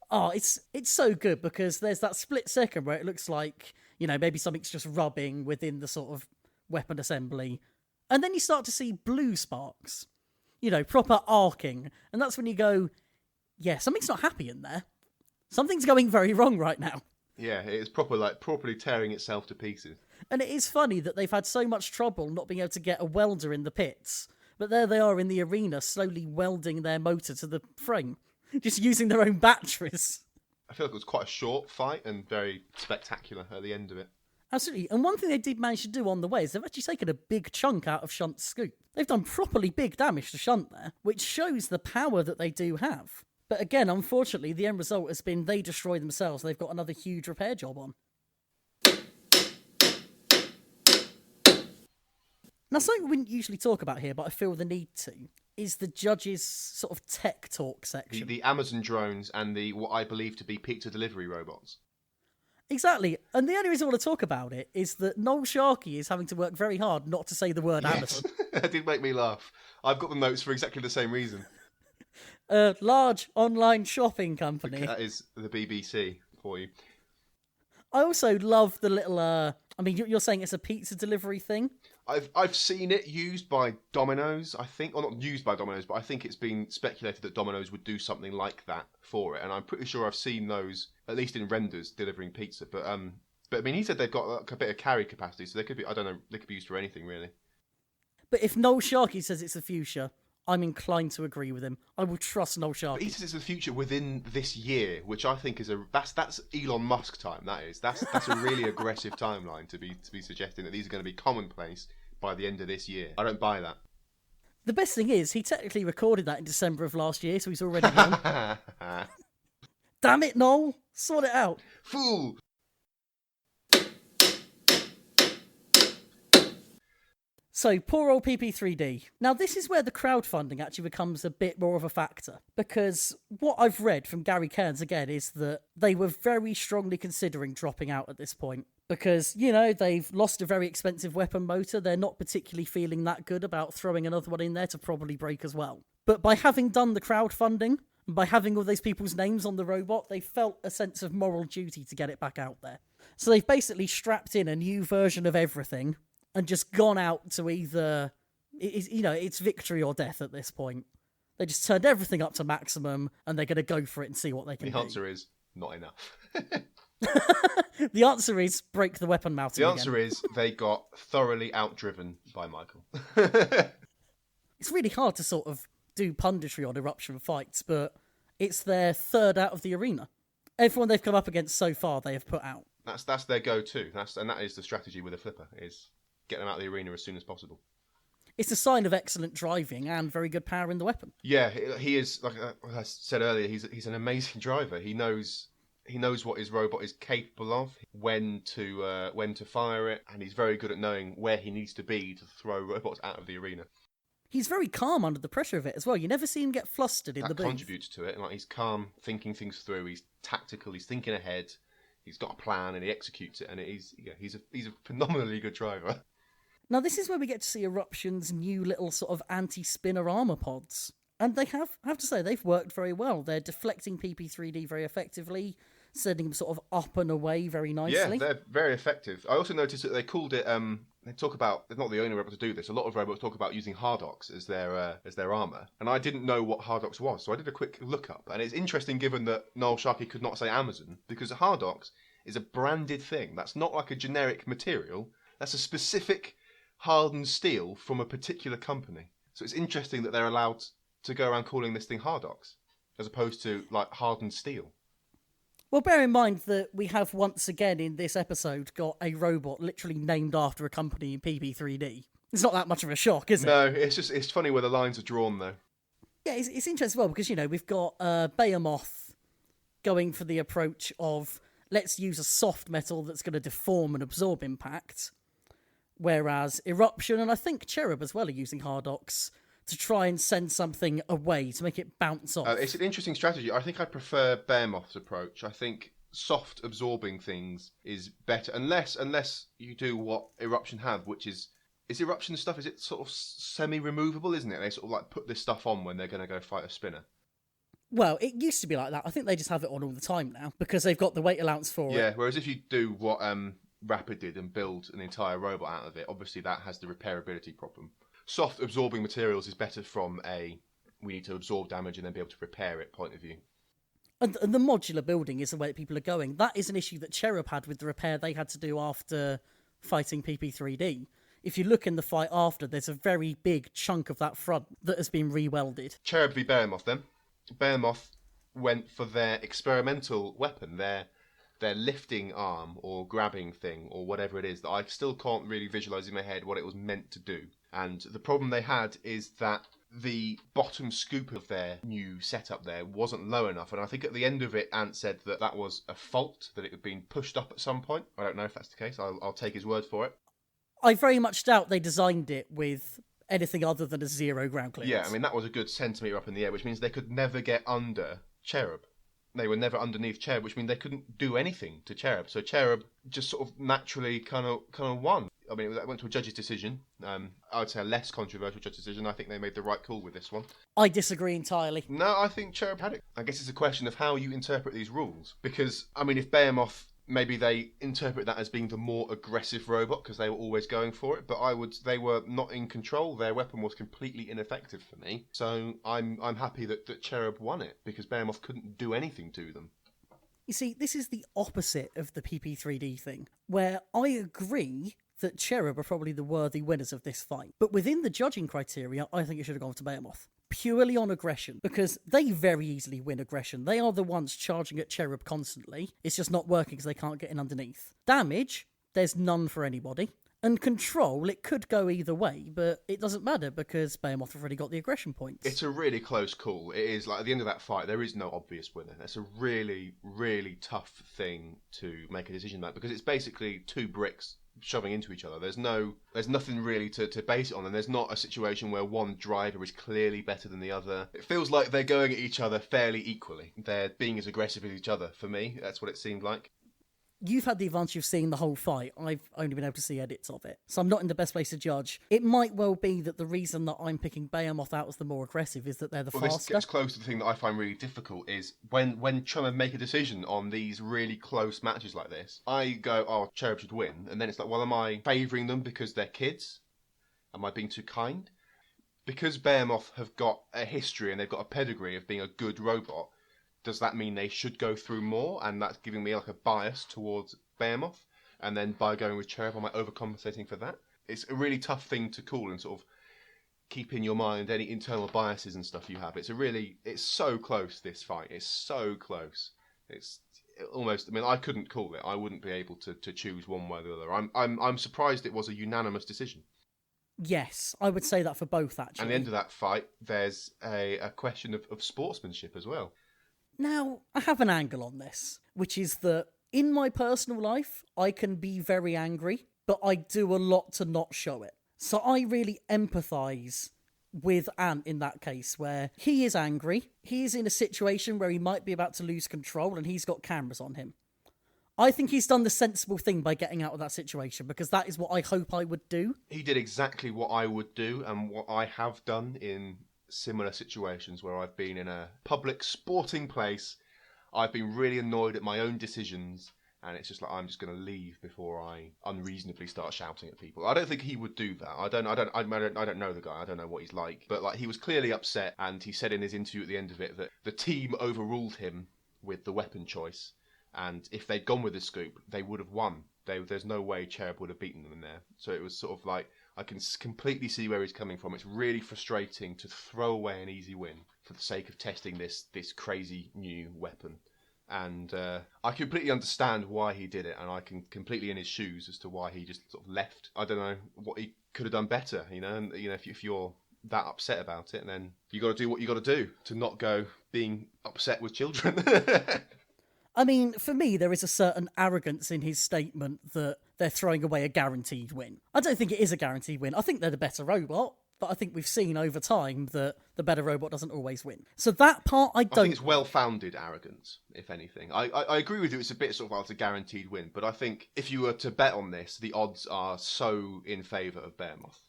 Oh, it's so good because there's that split second where it looks like, maybe something's just rubbing within the sort of weapon assembly. And then you start to see blue sparks, proper arcing. And that's when you go, yeah, something's not happy in there. Something's going very wrong right now. Yeah, it is properly tearing itself to pieces. And it is funny that they've had so much trouble not being able to get a welder in the pits. But there they are in the arena, slowly welding their motor to the frame. Just using their own batteries. I feel like it was quite a short fight and very spectacular at the end of it. Absolutely. And one thing they did manage to do on the way is they've actually taken a big chunk out of Shunt's scoop. They've done properly big damage to Shunt there, which shows the power that they do have. But again, unfortunately, the end result has been they destroy themselves. They've got another huge repair job on. Now, something we wouldn't usually talk about here, but I feel the need to, is the judges' sort of tech talk section. The Amazon drones and the what I believe to be pizza delivery robots. Exactly. And the only reason I want to talk about it is that Noel Sharkey is having to work very hard not to say the word Amazon. That did make me laugh. I've got the notes for exactly the same reason. A large online shopping company. That is the BBC for you. I also love the little, you're saying it's a pizza delivery thing? I've seen it used by Domino's, I think. Or not used by Domino's, but I think it's been speculated that Domino's would do something like that for it. And I'm pretty sure I've seen those, at least in renders, delivering pizza. But he said they've got like, a bit of carry capacity, so they could be, I don't know, they could be used for anything, really. But if Noel Sharkey says it's the future, I'm inclined to agree with him. I will trust Noel Sharkey. But he says it's the future within this year, which I think is that's Elon Musk time. That is that's a really aggressive timeline to be suggesting that these are going to be commonplace by the end of this year. I don't buy that. The best thing is he technically recorded that in December of last year, so he's already gone. Damn it, Noel! Sort it out. Fool. So, poor old PP3D. Now, this is where the crowdfunding actually becomes a bit more of a factor. Because what I've read from Gary Cairns again is that they were very strongly considering dropping out at this point. Because, they've lost a very expensive weapon motor. They're not particularly feeling that good about throwing another one in there to probably break as well. But by having done the crowdfunding, and by having all those people's names on the robot, they felt a sense of moral duty to get it back out there. So they've basically strapped in a new version of everything and just gone out to either, it's victory or death at this point. They just turned everything up to maximum, and they're going to go for it and see what they can do. The answer is not enough. The answer is break the weapon mounting The again. answer is they got thoroughly outdriven by Michael. It's really hard to sort of do punditry on eruption fights, but it's their third out of the arena. Everyone they've come up against so far, they have put out. That's their go-to. And that is the strategy with a flipper, is get them out of the arena as soon as possible. It's a sign of excellent driving and very good power in the weapon. Yeah, he is, like I said earlier, he's an amazing driver. He knows what his robot is capable of, when to fire it, and he's very good at knowing where he needs to be to throw robots out of the arena. He's very calm under the pressure of it as well. You never see him get flustered in the booth. That contributes to it. Like, he's calm, thinking things through. He's tactical. He's thinking ahead. He's got a plan and he executes it. And he's a phenomenally good driver. Now, this is where we get to see Eruption's new little sort of anti-spinner armor pods. And they have to say, they've worked very well. They're deflecting PP3D very effectively. sending them sort of up and away very Yeah, nicely. they're very effective. I also noticed that they called it. They talk about, they're not the only robot to do this. A lot of robots talk about using Hardox as their armor, and I didn't know what Hardox was, so I did a quick look up. And it's interesting, given that Noel Sharkey could not say Amazon, because Hardox is a branded thing. That's not like a generic material. That's a specific hardened steel from a particular company. So it's interesting that they're allowed to go around calling this thing Hardox, as opposed to like hardened steel. Well, bear in mind that we have once again in this episode got a robot literally named after a company in PP3D. It's not that much of a shock, is it? No, it's funny where the lines are drawn, though. Yeah, it's interesting as well because, we've got Behemoth going for the approach of let's use a soft metal that's going to deform and absorb impact, whereas Eruption and I think Cherub as well are using Hardox to try and send something away to make it bounce off. It's an interesting strategy. I think I prefer Behemoth's approach. I think soft absorbing things is better, unless you do what Eruption have, which is Eruption stuff. Is it sort of semi-removable? Isn't it? They sort of like put this stuff on when they're going to go fight a spinner. Well, it used to be like that. I think they just have it on all the time now because they've got the weight allowance for it. Yeah. Whereas if you do what Rapid did and build an entire robot out of it, obviously that has the repairability problem. Soft absorbing materials is better from we need to absorb damage and then be able to repair it point of view. And the modular building is the way that people are going. That is an issue that Cherub had with the repair they had to do after fighting PP3D. If you look in the fight after, there's a very big chunk of that front that has been re-welded. Cherub v Behemoth then. Behemoth went for their experimental weapon, their lifting arm or grabbing thing or whatever it is that I still can't really visualise in my head what it was meant to do. And the problem they had is that the bottom scoop of their new setup there wasn't low enough. And I think at the end of it, Ant said that was a fault, that it had been pushed up at some point. I don't know if that's the case. I'll take his word for it. I very much doubt they designed it with anything other than a 0 ground clearance. Yeah, I mean, that was a good centimetre up in the air, which means they could never get under Cherub. They were never underneath Cherub, which means they couldn't do anything to Cherub. So Cherub just sort of naturally kind of won. I mean, it went to a judge's decision. I would say a less controversial judge's decision. I think they made the right call with this one. I disagree entirely. No, I think Cherub had it. I guess it's a question of how you interpret these rules. Because, I mean, if Behemoth, maybe they interpret that as being the more aggressive robot because they were always going for it. But they were not in control. Their weapon was completely ineffective for me. So I'm happy that Cherub won it because Behemoth couldn't do anything to them. You see, this is the opposite of the PP3D thing, where I agree that Cherub are probably the worthy winners of this fight. But within the judging criteria, I think it should have gone to Behemoth. Purely on aggression, because they very easily win aggression. They are the ones charging at Cherub constantly. It's just not working because they can't get in underneath. Damage, there's none for anybody. And control, it could go either way, but it doesn't matter because Behemoth have already got the aggression points. It's a really close call. It is, like, at the end of that fight, there is no obvious winner. That's a really, really tough thing to make a decision about because it's basically two bricks shoving into each other. There's nothing really to base it on, and there's not a situation where one driver is clearly better than the other. It feels like they're going at each other fairly equally. They're being as aggressive as each other. For me, that's what it seemed like. You've had the advantage of seeing the whole fight. I've only been able to see edits of it, so I'm not in the best place to judge. It might well be that the reason that I'm picking Behemoth out as the more aggressive is that they're the faster. This gets close to the thing that I find really difficult is when trying to make a decision on these really close matches like this, I go, oh, Cherub should win. And then it's like, well, am I favouring them because they're kids? Am I being too kind? Because Behemoth have got a history and they've got a pedigree of being a good robot, does that mean they should go through more? And that's giving me like a bias towards Behemoth. And then by going with Cherub, am I overcompensating for that? It's a really tough thing to call and sort of keep in your mind any internal biases and stuff you have. It's so close, this fight. It's so close. It's almost, I mean, I couldn't call it. I wouldn't be able to choose one way or the other. I'm surprised it was a unanimous decision. Yes, I would say that for both, actually. And at the end of that fight, there's a question of sportsmanship as well. Now, I have an angle on this, which is that in my personal life, I can be very angry, but I do a lot to not show it. So I really empathise with Ant in that case, where he is angry, he's in a situation where he might be about to lose control, and he's got cameras on him. I think he's done the sensible thing by getting out of that situation, because that is what I hope I would do. He did exactly what I would do, and what I have done in similar situations where I've been in a public sporting place. I've been really annoyed at my own decisions, and it's just like I'm just going to leave before I unreasonably start shouting at people. I don't think he would do that. I don't know the guy. I don't know what he's like, but like he was clearly upset, and he said in his interview at the end of it that the team overruled him with the weapon choice, and if they'd gone with the scoop, they would have won. There's no way Cherub would have beaten them in there. So it was sort of like I can completely see where he's coming from. It's really frustrating to throw away an easy win for the sake of testing this crazy new weapon. And I completely understand why he did it, and I can completely in his shoes as to why he just sort of left. I don't know what he could have done better, you know. And if you're that upset about it, then you got to do what you got to do to not go being upset with children. I mean, for me, there is a certain arrogance in his statement that they're throwing away a guaranteed win. I don't think it is a guaranteed win. I think they're the better robot, but I think we've seen over time that the better robot doesn't always win. So that part I think it's well-founded arrogance, if anything. I agree with you, it's a bit sort of like it's a guaranteed win, but I think if you were to bet on this, the odds are so in favour of Behemoth.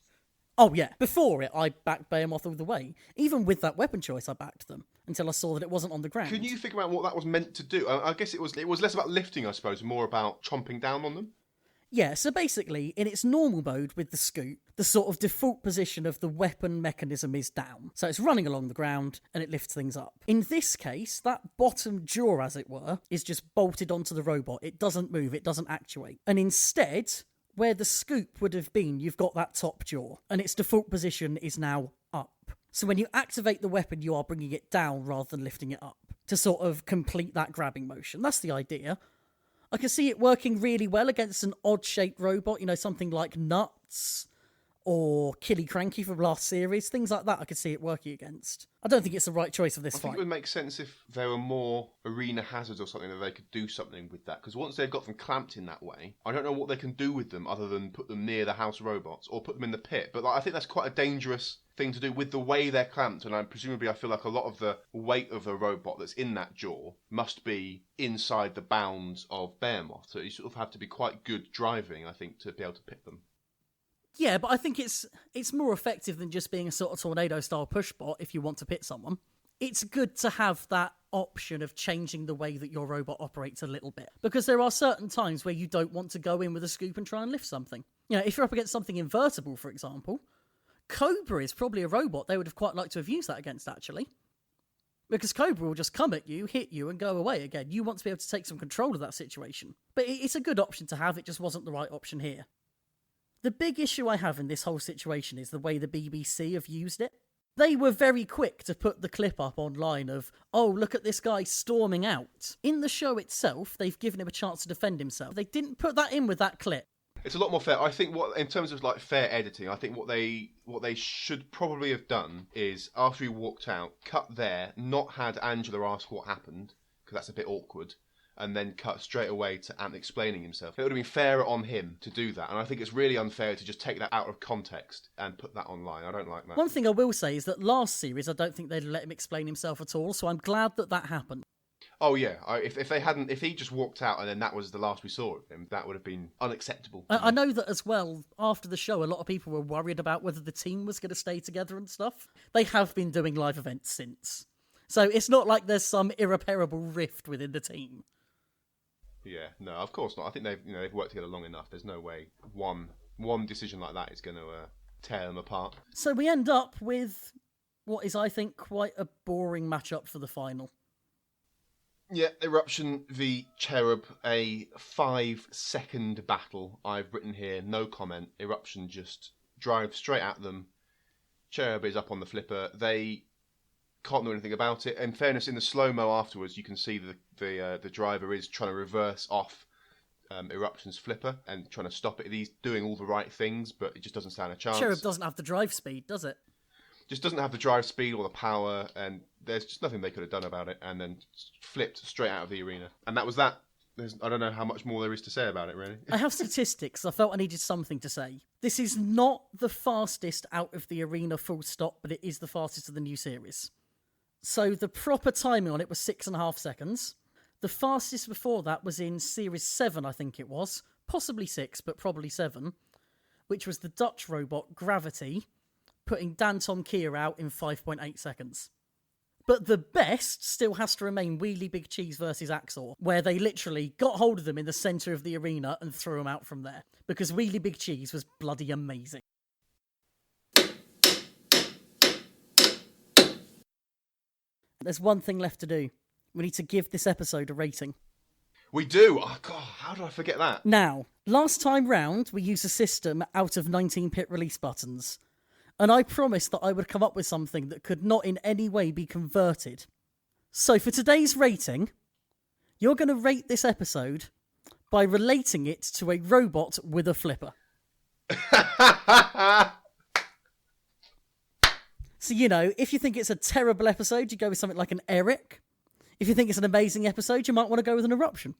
Oh yeah, before it I backed Behemoth all the way. Even with that weapon choice I backed them, until I saw that it wasn't on the ground. Can you figure out what that was meant to do? I guess it was less about lifting, I suppose, more about chomping down on them? Yeah, so basically, in its normal mode with the scoop, the sort of default position of the weapon mechanism is down. So it's running along the ground, and it lifts things up. In this case, that bottom jaw, as it were, is just bolted onto the robot. It doesn't move, it doesn't actuate. And instead, where the scoop would have been, you've got that top jaw, and its default position is now up. So when you activate the weapon, you are bringing it down rather than lifting it up to sort of complete that grabbing motion. That's the idea. I can see it working really well against an odd-shaped robot, you know, something like Nuts or Killy Cranky from last series, things like that I could see it working against. I don't think it's the right choice for this fight. I think it would make sense if there were more arena hazards or something that they could do something with that, because once they've got them clamped in that way, I don't know what they can do with them other than put them near the house robots or put them in the pit. But like, I think that's quite a dangerous thing to do with the way they're clamped, and presumably I feel like a lot of the weight of the robot that's in that jaw must be inside the bounds of Behemoth, so you sort of have to be quite good driving, I think, to be able to pit them. Yeah, but I think it's more effective than just being a sort of tornado-style push bot if you want to pit someone. It's good to have that option of changing the way that your robot operates a little bit, because there are certain times where you don't want to go in with a scoop and try and lift something. You know, if you're up against something invertible, for example, Cobra is probably a robot they would have quite liked to have used that against, actually. Because Cobra will just come at you, hit you, and go away again. You want to be able to take some control of that situation. But it's a good option to have, it just wasn't the right option here. The big issue I have in this whole situation is the way the BBC have used it. They were very quick to put the clip up online of, oh, look at this guy storming out. In the show itself, they've given him a chance to defend himself. They didn't put that in with that clip. It's a lot more fair. I think in terms of like fair editing, I think what they should probably have done is after he walked out, cut there, not had Angela ask what happened, because that's a bit awkward, and then cut straight away to Ant explaining himself. It would have been fairer on him to do that, and I think it's really unfair to just take that out of context and put that online. I don't like that. One thing I will say is that last series, I don't think they'd let him explain himself at all, so I'm glad that happened. Oh yeah, if he just walked out and then that was the last we saw of him, that would have been unacceptable. I know that as well, after the show, a lot of people were worried about whether the team was going to stay together and stuff. They have been doing live events since. So it's not like there's some irreparable rift within the team. Yeah, no, of course not. I think they've worked together long enough. There's no way one decision like that is going to tear them apart. So we end up with what is, I think, quite a boring matchup for the final. Yeah, Eruption v Cherub, a 5-second battle. I've written here, no comment. Eruption just drives straight at them. Cherub is up on the flipper. They can't do anything about it. In fairness, in the slow-mo afterwards, you can see the driver is trying to reverse off Eruption's flipper and trying to stop it. He's doing all the right things, but it just doesn't stand a chance. Cherub doesn't have the drive speed, does it? Just doesn't have the drive speed or the power, and there's just nothing they could have done about it, and then flipped straight out of the arena. And that was that. I don't know how much more there is to say about it, really. I have statistics. I felt I needed something to say. This is not the fastest out of the arena full stop, but it is the fastest of the new series. So the proper timing on it was 6.5 seconds. The fastest before that was in Series 7, I think it was. Possibly 6, but probably 7. Which was the Dutch robot Gravity, putting Dan Tom Kier out in 5.8 seconds. But the best still has to remain Wheelie Big Cheese versus Axor, where they literally got hold of them in the centre of the arena and threw them out from there. Because Wheelie Big Cheese was bloody amazing. There's one thing left to do. We need to give this episode a rating. We do? Oh, God, how did I forget that? Now, last time round, we used a system out of 19-pit release buttons. And I promised that I would come up with something that could not in any way be converted. So for today's rating, you're going to rate this episode by relating it to a robot with a flipper. So, you know, if you think it's a terrible episode, you go with something like an Eric. If you think it's an amazing episode, you might want to go with an Eruption.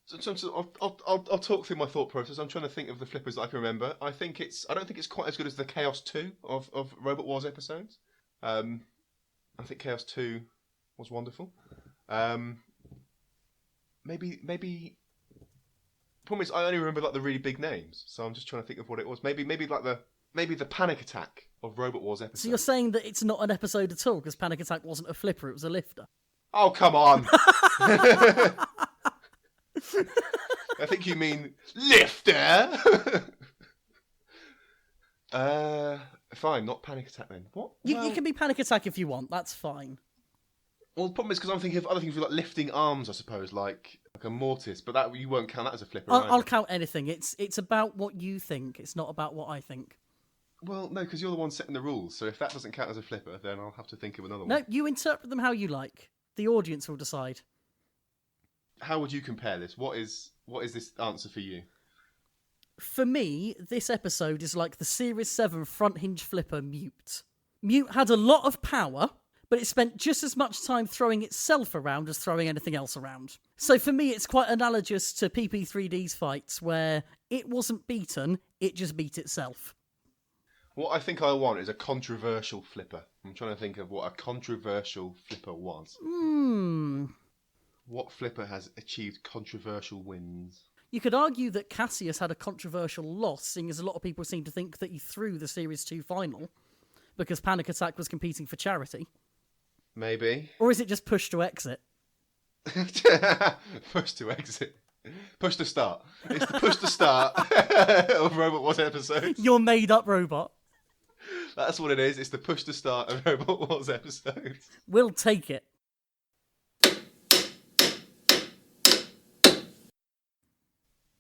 So I'll talk through my thought process. I'm trying to think of the flippers that I can remember. I don't think it's quite as good as the Chaos 2 of Robot Wars episodes. I think Chaos 2 was wonderful. Maybe. Problem is, I only remember like the really big names, so I'm just trying to think of what it was. Maybe the Panic Attack of Robot Wars episodes. So you're saying that it's not an episode at all because Panic Attack wasn't a flipper, it was a lifter? Oh, come on! I think you mean lifter. Fine, not Panic Attack then. What? You can be Panic Attack if you want. That's fine. Well, the problem is because I'm thinking of other things like lifting arms, I suppose, like a mortise. But that you won't count that as a flipper. I'll count anything. It's about what you think. It's not about what I think. Well, no, because you're the one setting the rules. So if that doesn't count as a flipper, then I'll have to think of another one. No, you interpret them how you like. The audience will decide. How would you compare this? What is this answer for you? For me, this episode is like the Series 7 front hinge flipper Mute. Mute had a lot of power, but it spent just as much time throwing itself around as throwing anything else around. So for me, it's quite analogous to PP3D's fights, where it wasn't beaten, it just beat itself. What I think I want is a controversial flipper. I'm trying to think of what a controversial flipper was. What flipper has achieved controversial wins? You could argue that Cassius had a controversial loss, seeing as a lot of people seem to think that he threw the Series 2 final because Panic Attack was competing for charity. Maybe. Or is it just push to exit? Push to exit. Push to start. It's the push to start of Robot Wars episodes. Your made-up robot. That's what it is. It's the push to start of Robot Wars episodes. We'll take it.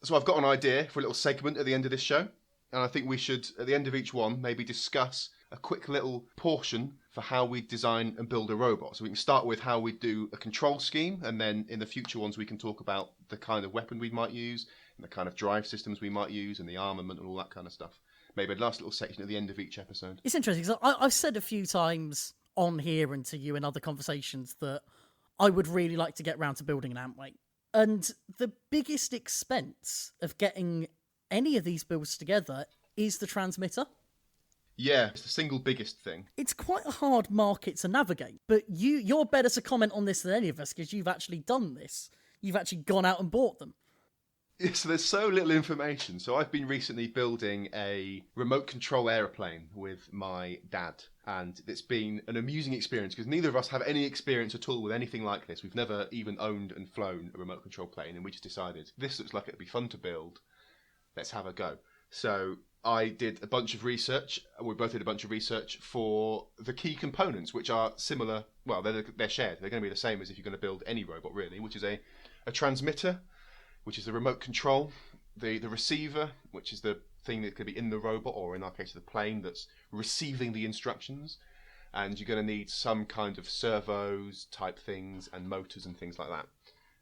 So I've got an idea for a little segment at the end of this show. And I think we should, at the end of each one, maybe discuss a quick little portion for how we design and build a robot. So we can start with how we do a control scheme, and then in the future ones we can talk about the kind of weapon we might use, and the kind of drive systems we might use, and the armament and all that kind of stuff. Maybe a last little section at the end of each episode. It's interesting, because I've said a few times on here and to you in other conversations that I would really like to get round to building an Antweight. And the biggest expense of getting any of these builds together is the transmitter. Yeah, it's the single biggest thing. It's quite a hard market to navigate, but you're better to comment on this than any of us because you've actually done this. You've actually gone out and bought them. Yeah, so there's so little information. So I've been recently building a remote control aeroplane with my dad, and it's been an amusing experience because neither of us have any experience at all with anything like this. We've never even owned and flown a remote control plane, and we just decided this looks like it'd be fun to build. Let's have a go. So I did a bunch of research. We both did a bunch of research for the key components, which are similar. Well, they're shared. They're going to be the same as if you're going to build any robot, really, which is a transmitter, which is the remote control, the receiver, which is the thing that could be in the robot, or in our case, the plane that's receiving the instructions. And you're going to need some kind of servos type things and motors and things like that.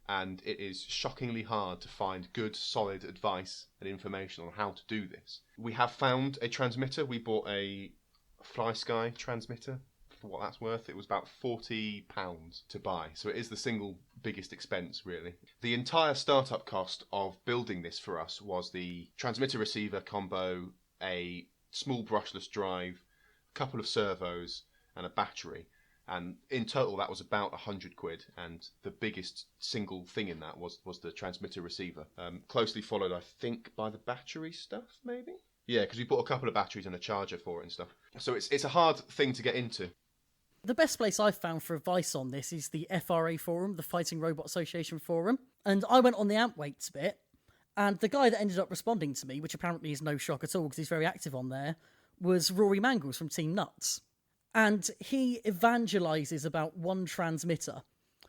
And it is shockingly hard to find good, solid advice and information on how to do this. We have found a transmitter. We bought a FlySky transmitter. For what that's worth, it was about £40 to buy. So it is the single biggest expense, really. The entire startup cost of building this for us was the transmitter receiver combo, a small brushless drive, a couple of servos, and a battery. And in total, that was about £100, and the biggest single thing in that was the transmitter receiver. Closely followed, I think, by the battery stuff, maybe? Yeah, because we bought a couple of batteries and a charger for it and stuff. So it's a hard thing to get into. The best place I've found for advice on this is the FRA forum, the Fighting Robot Association forum. And I went on the amp weights bit, and the guy that ended up responding to me, which apparently is no shock at all because he's very active on there, was Rory Mangles from Team Nuts. And he evangelises about one transmitter,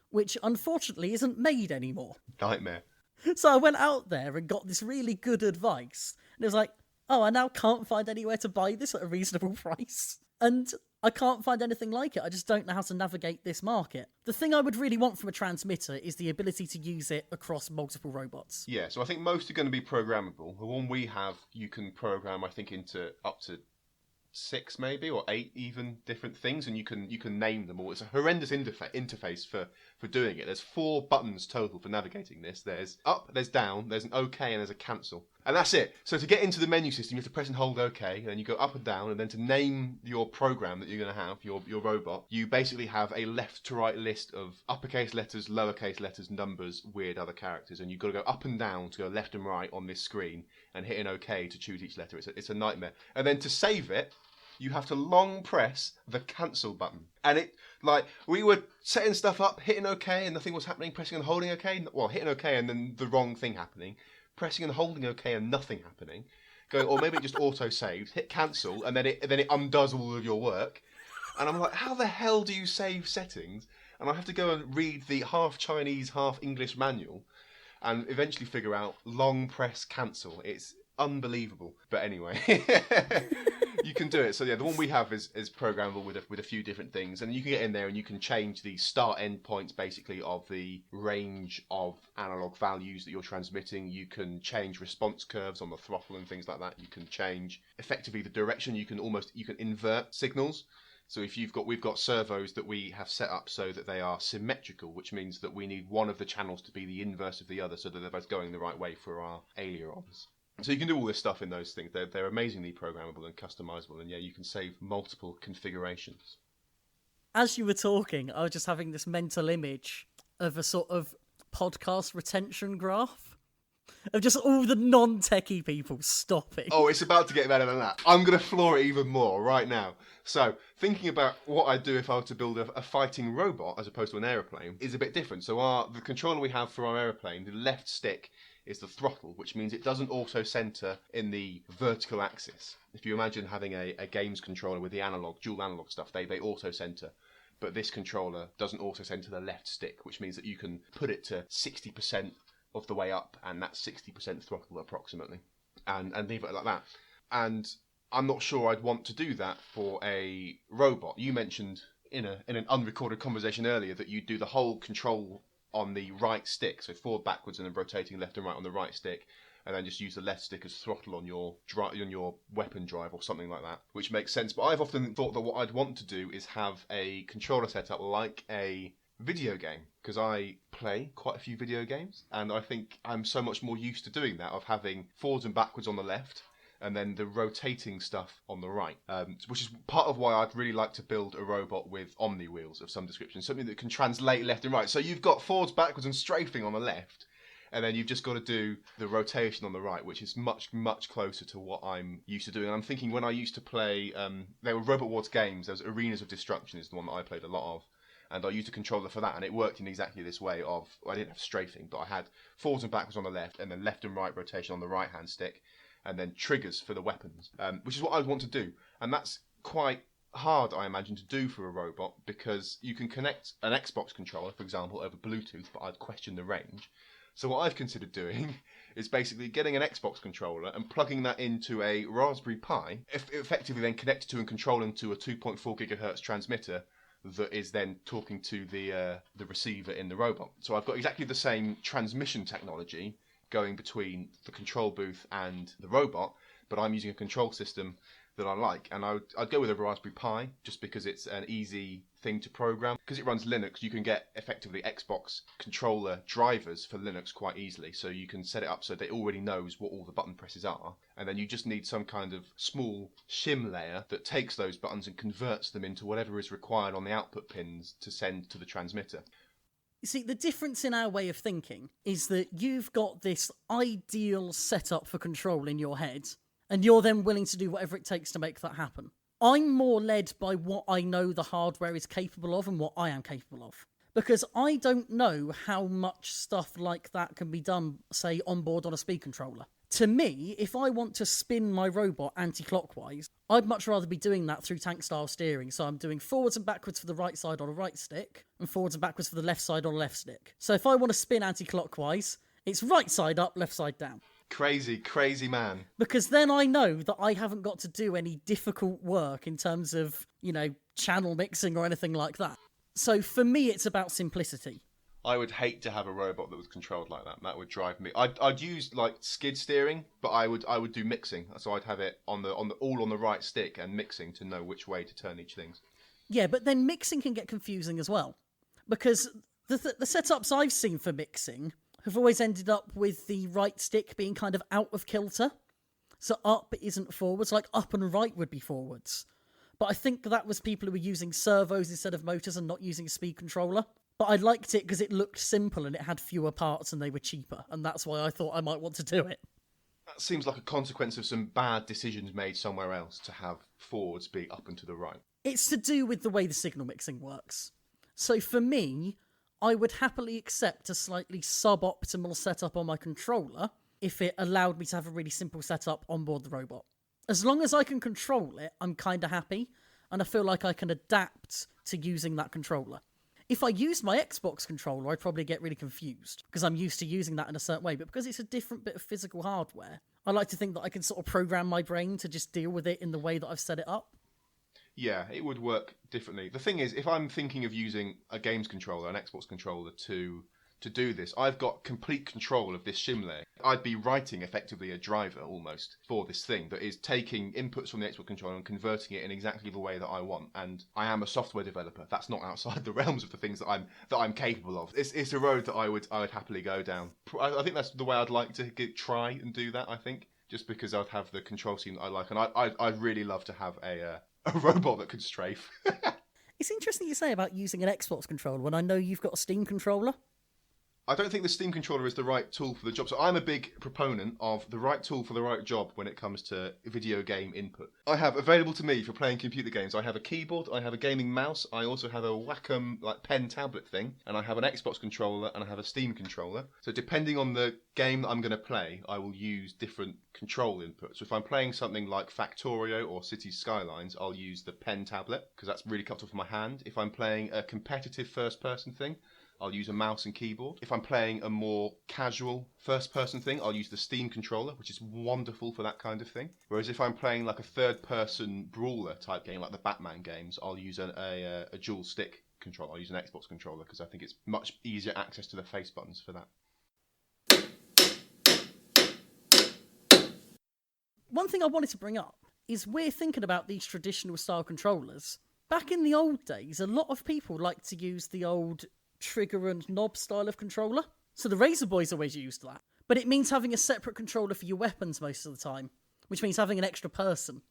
which unfortunately isn't made anymore. Nightmare. So I went out there and got this really good advice. And it was like, oh, I now can't find anywhere to buy this at a reasonable price. And I can't find anything like it. I just don't know how to navigate this market. The thing I would really want from a transmitter is the ability to use it across multiple robots. Yeah, so I think most are going to be programmable. The one we have, you can program, I think, into up to 6 maybe, or 8 even different things, and you can name them all. It's a horrendous interface for doing it. There's 4 buttons total for navigating this. There's up, there's down, there's an OK, and there's a cancel. And that's it. So to get into the menu system, you have to press and hold OK, and then you go up and down, and then to name your program that you're going to have, your robot, you basically have a left to right list of uppercase letters, lowercase letters, numbers, weird other characters, and you've got to go up and down to go left and right on this screen, and hit an OK to choose each letter. It's a nightmare. And then to save it, you have to long press the cancel button. And it, like, we were setting stuff up, hitting OK, and nothing was happening, pressing and holding OK, well, hitting OK and then the wrong thing happening, pressing and holding OK and nothing happening, going, or maybe it just auto-saves, hit cancel, and then it undoes all of your work. And I'm like, how the hell do you save settings? And I have to go and read the half Chinese, half English manual, and eventually figure out long press cancel. It's unbelievable. But anyway, you can do it. So yeah, the one we have is programmable with a few different things, and you can get in there and you can change the start end points basically of the range of analog values that you're transmitting. You can change response curves on the throttle and things like that. You can change effectively the direction. You can invert signals. So if we've got servos that we have set up so that they are symmetrical, which means that we need one of the channels to be the inverse of the other so that they're both going the right way for our ailerons. So you can do all this stuff in those things. They're amazingly programmable and customizable, and yeah, you can save multiple configurations. As you were talking, I was just having this mental image of a sort of podcast retention graph of just all the non-techie people stopping. Oh, it's about to get better than that. I'm going to floor it even more right now. So, thinking about what I'd do if I were to build a fighting robot as opposed to an aeroplane is a bit different. So the controller we have for our aeroplane, the left stick is the throttle, which means it doesn't auto-center in the vertical axis. If you imagine having a games controller with the dual analog stuff, they auto-center. But this controller doesn't auto-center the left stick, which means that you can put it to 60% of the way up, and that's 60% throttle approximately, and leave it like that. And I'm not sure I'd want to do that for a robot. You mentioned in an unrecorded conversation earlier that you do the whole control on the right stick, so forward, backwards, and then rotating left and right on the right stick, and then just use the left stick as throttle on your weapon drive or something like that, which makes sense. But I've often thought that what I'd want to do is have a controller set up like a video game, because I play quite a few video games, and I think I'm so much more used to doing that, of having forwards and backwards on the left, and then the rotating stuff on the right, which is part of why I'd really like to build a robot with omni wheels of some description, something that can translate left and right. So you've got forwards, backwards, and strafing on the left, and then you've just got to do the rotation on the right, which is much, much closer to what I'm used to doing. And I'm thinking when I used to play, there were Robot Wars games, there was Arenas of Destruction is the one that I played a lot of, and I used a controller for that, and it worked in exactly this way of, I didn't have strafing, but I had forwards and backwards on the left, and then left and right rotation on the right-hand stick, and then triggers for the weapons, which is what I want to do. And that's quite hard, I imagine, to do for a robot, because you can connect an Xbox controller, for example, over Bluetooth, but I'd question the range. So what I've considered doing is basically getting an Xbox controller and plugging that into a Raspberry Pi, effectively then connected to and controlling to a 2.4 gigahertz transmitter that is then talking to the receiver in the robot. So I've got exactly the same transmission technology going between the control booth and the robot, but I'm using a control system that I like, and I'd go with a Raspberry Pi just because it's an easy thing to program. Because it runs Linux, you can get effectively Xbox controller drivers for Linux quite easily, so you can set it up so that it already knows what all the button presses are, and then you just need some kind of small shim layer that takes those buttons and converts them into whatever is required on the output pins to send to the transmitter. You see, the difference in our way of thinking is that you've got this ideal setup for control in your head, and you're then willing to do whatever it takes to make that happen. I'm more led by what I know the hardware is capable of and what I am capable of. Because I don't know how much stuff like that can be done, say, on board on a speed controller. To me, if I want to spin my robot anti-clockwise, I'd much rather be doing that through tank-style steering. So I'm doing forwards and backwards for the right side on a right stick, and forwards and backwards for the left side on a left stick. So if I want to spin anti-clockwise, it's right side up, left side down. Crazy, crazy man. Because then I know that I haven't got to do any difficult work in terms of, channel mixing or anything like that. So for me, it's about simplicity. I would hate to have a robot that was controlled like that. That would drive me. I'd use like skid steering, but I would do mixing. So I'd have it all on the right stick and mixing to know which way to turn each thing. Yeah, but then mixing can get confusing as well, because the setups I've seen for mixing have always ended up with the right stick being kind of out of kilter. So up isn't forwards, like up and right would be forwards. But I think that was people who were using servos instead of motors and not using a speed controller. But I liked it because it looked simple and it had fewer parts and they were cheaper. And that's why I thought I might want to do it. That seems like a consequence of some bad decisions made somewhere else to have forwards be up and to the right. It's to do with the way the signal mixing works. So for me, I would happily accept a slightly suboptimal setup on my controller if it allowed me to have a really simple setup on board the robot. As long as I can control it, I'm kind of happy, and I feel like I can adapt to using that controller. If I used my Xbox controller, I'd probably get really confused, because I'm used to using that in a certain way, but because it's a different bit of physical hardware, I like to think that I can sort of program my brain to just deal with it in the way that I've set it up. Yeah, it would work differently. The thing is, if I'm thinking of using a games controller, an Xbox controller, to do this, I've got complete control of this simulator. I'd be writing effectively a driver almost for this thing that is taking inputs from the Xbox controller and converting it in exactly the way that I want. And I am a software developer. That's not outside the realms of the things that I'm capable of. It's a road that I would happily go down. I think that's the way I'd like to try and do that. I think just because I'd have the control scheme that I like, and I'd really love to have a robot that could strafe. It's interesting you say about using an Xbox controller when I know you've got a Steam controller. I don't think the Steam controller is the right tool for the job. So I'm a big proponent of the right tool for the right job when it comes to video game input. I have available to me for playing computer games, I have a keyboard, I have a gaming mouse, I also have a Wacom pen tablet thing, and I have an Xbox controller and I have a Steam controller. So depending on the game that I'm going to play, I will use different control inputs. So if I'm playing something like Factorio or Cities Skylines, I'll use the pen tablet because that's really comfortable for my hand. If I'm playing a competitive first-person thing, I'll use a mouse and keyboard. If I'm playing a more casual first-person thing, I'll use the Steam controller, which is wonderful for that kind of thing. Whereas if I'm playing like a third-person brawler type game, like the Batman games, I'll use a dual stick controller. I'll use an Xbox controller because I think it's much easier access to the face buttons for that. One thing I wanted to bring up is we're thinking about these traditional style controllers. Back in the old days, a lot of people liked to use the old trigger and knob style of controller. So the Razer Boys always used that. But it means having a separate controller for your weapons most of the time, which means having an extra person.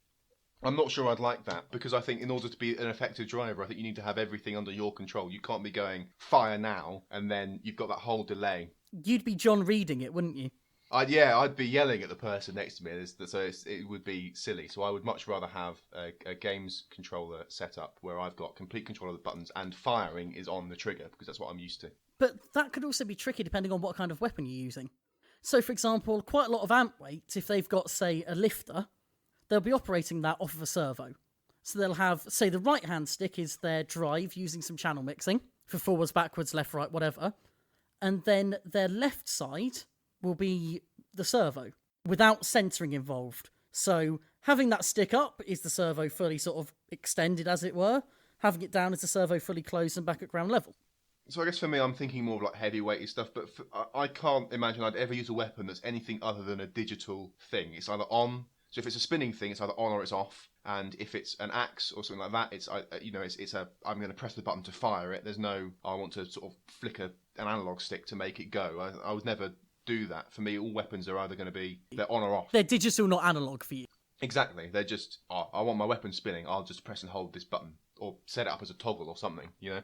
I'm not sure I'd like that, because I think in order to be an effective driver, I think you need to have everything under your control. You can't be going, fire now, and then you've got that whole delay. You'd be John reading it, wouldn't you? I'd be yelling at the person next to me, so it would be silly. So I would much rather have a games controller set up where I've got complete control of the buttons and firing is on the trigger, because that's what I'm used to. But that could also be tricky depending on what kind of weapon you're using. So, for example, quite a lot of amp weights, if they've got, say, a lifter, they'll be operating that off of a servo. So they'll have, say, the right-hand stick is their drive using some channel mixing for forwards, backwards, left, right, whatever. And then their left side will be the servo without centering involved. So having that stick up is the servo fully sort of extended, as it were. Having it down is the servo fully closed and back at ground level. So I guess for me, I'm thinking more of like heavyweighty stuff, but I can't imagine I'd ever use a weapon that's anything other than a digital thing. It's either on. So if it's a spinning thing, it's either on or it's off. And if it's an axe or something like that, I'm going to press the button to fire it. There's no, I want to sort of flick an analog stick to make it go. I would never do that. For me, all weapons are either going to be, they're on or off. They're digital, not analog for you. Exactly. They're just, I want my weapon spinning. I'll just press and hold this button or set it up as a toggle or something, you know?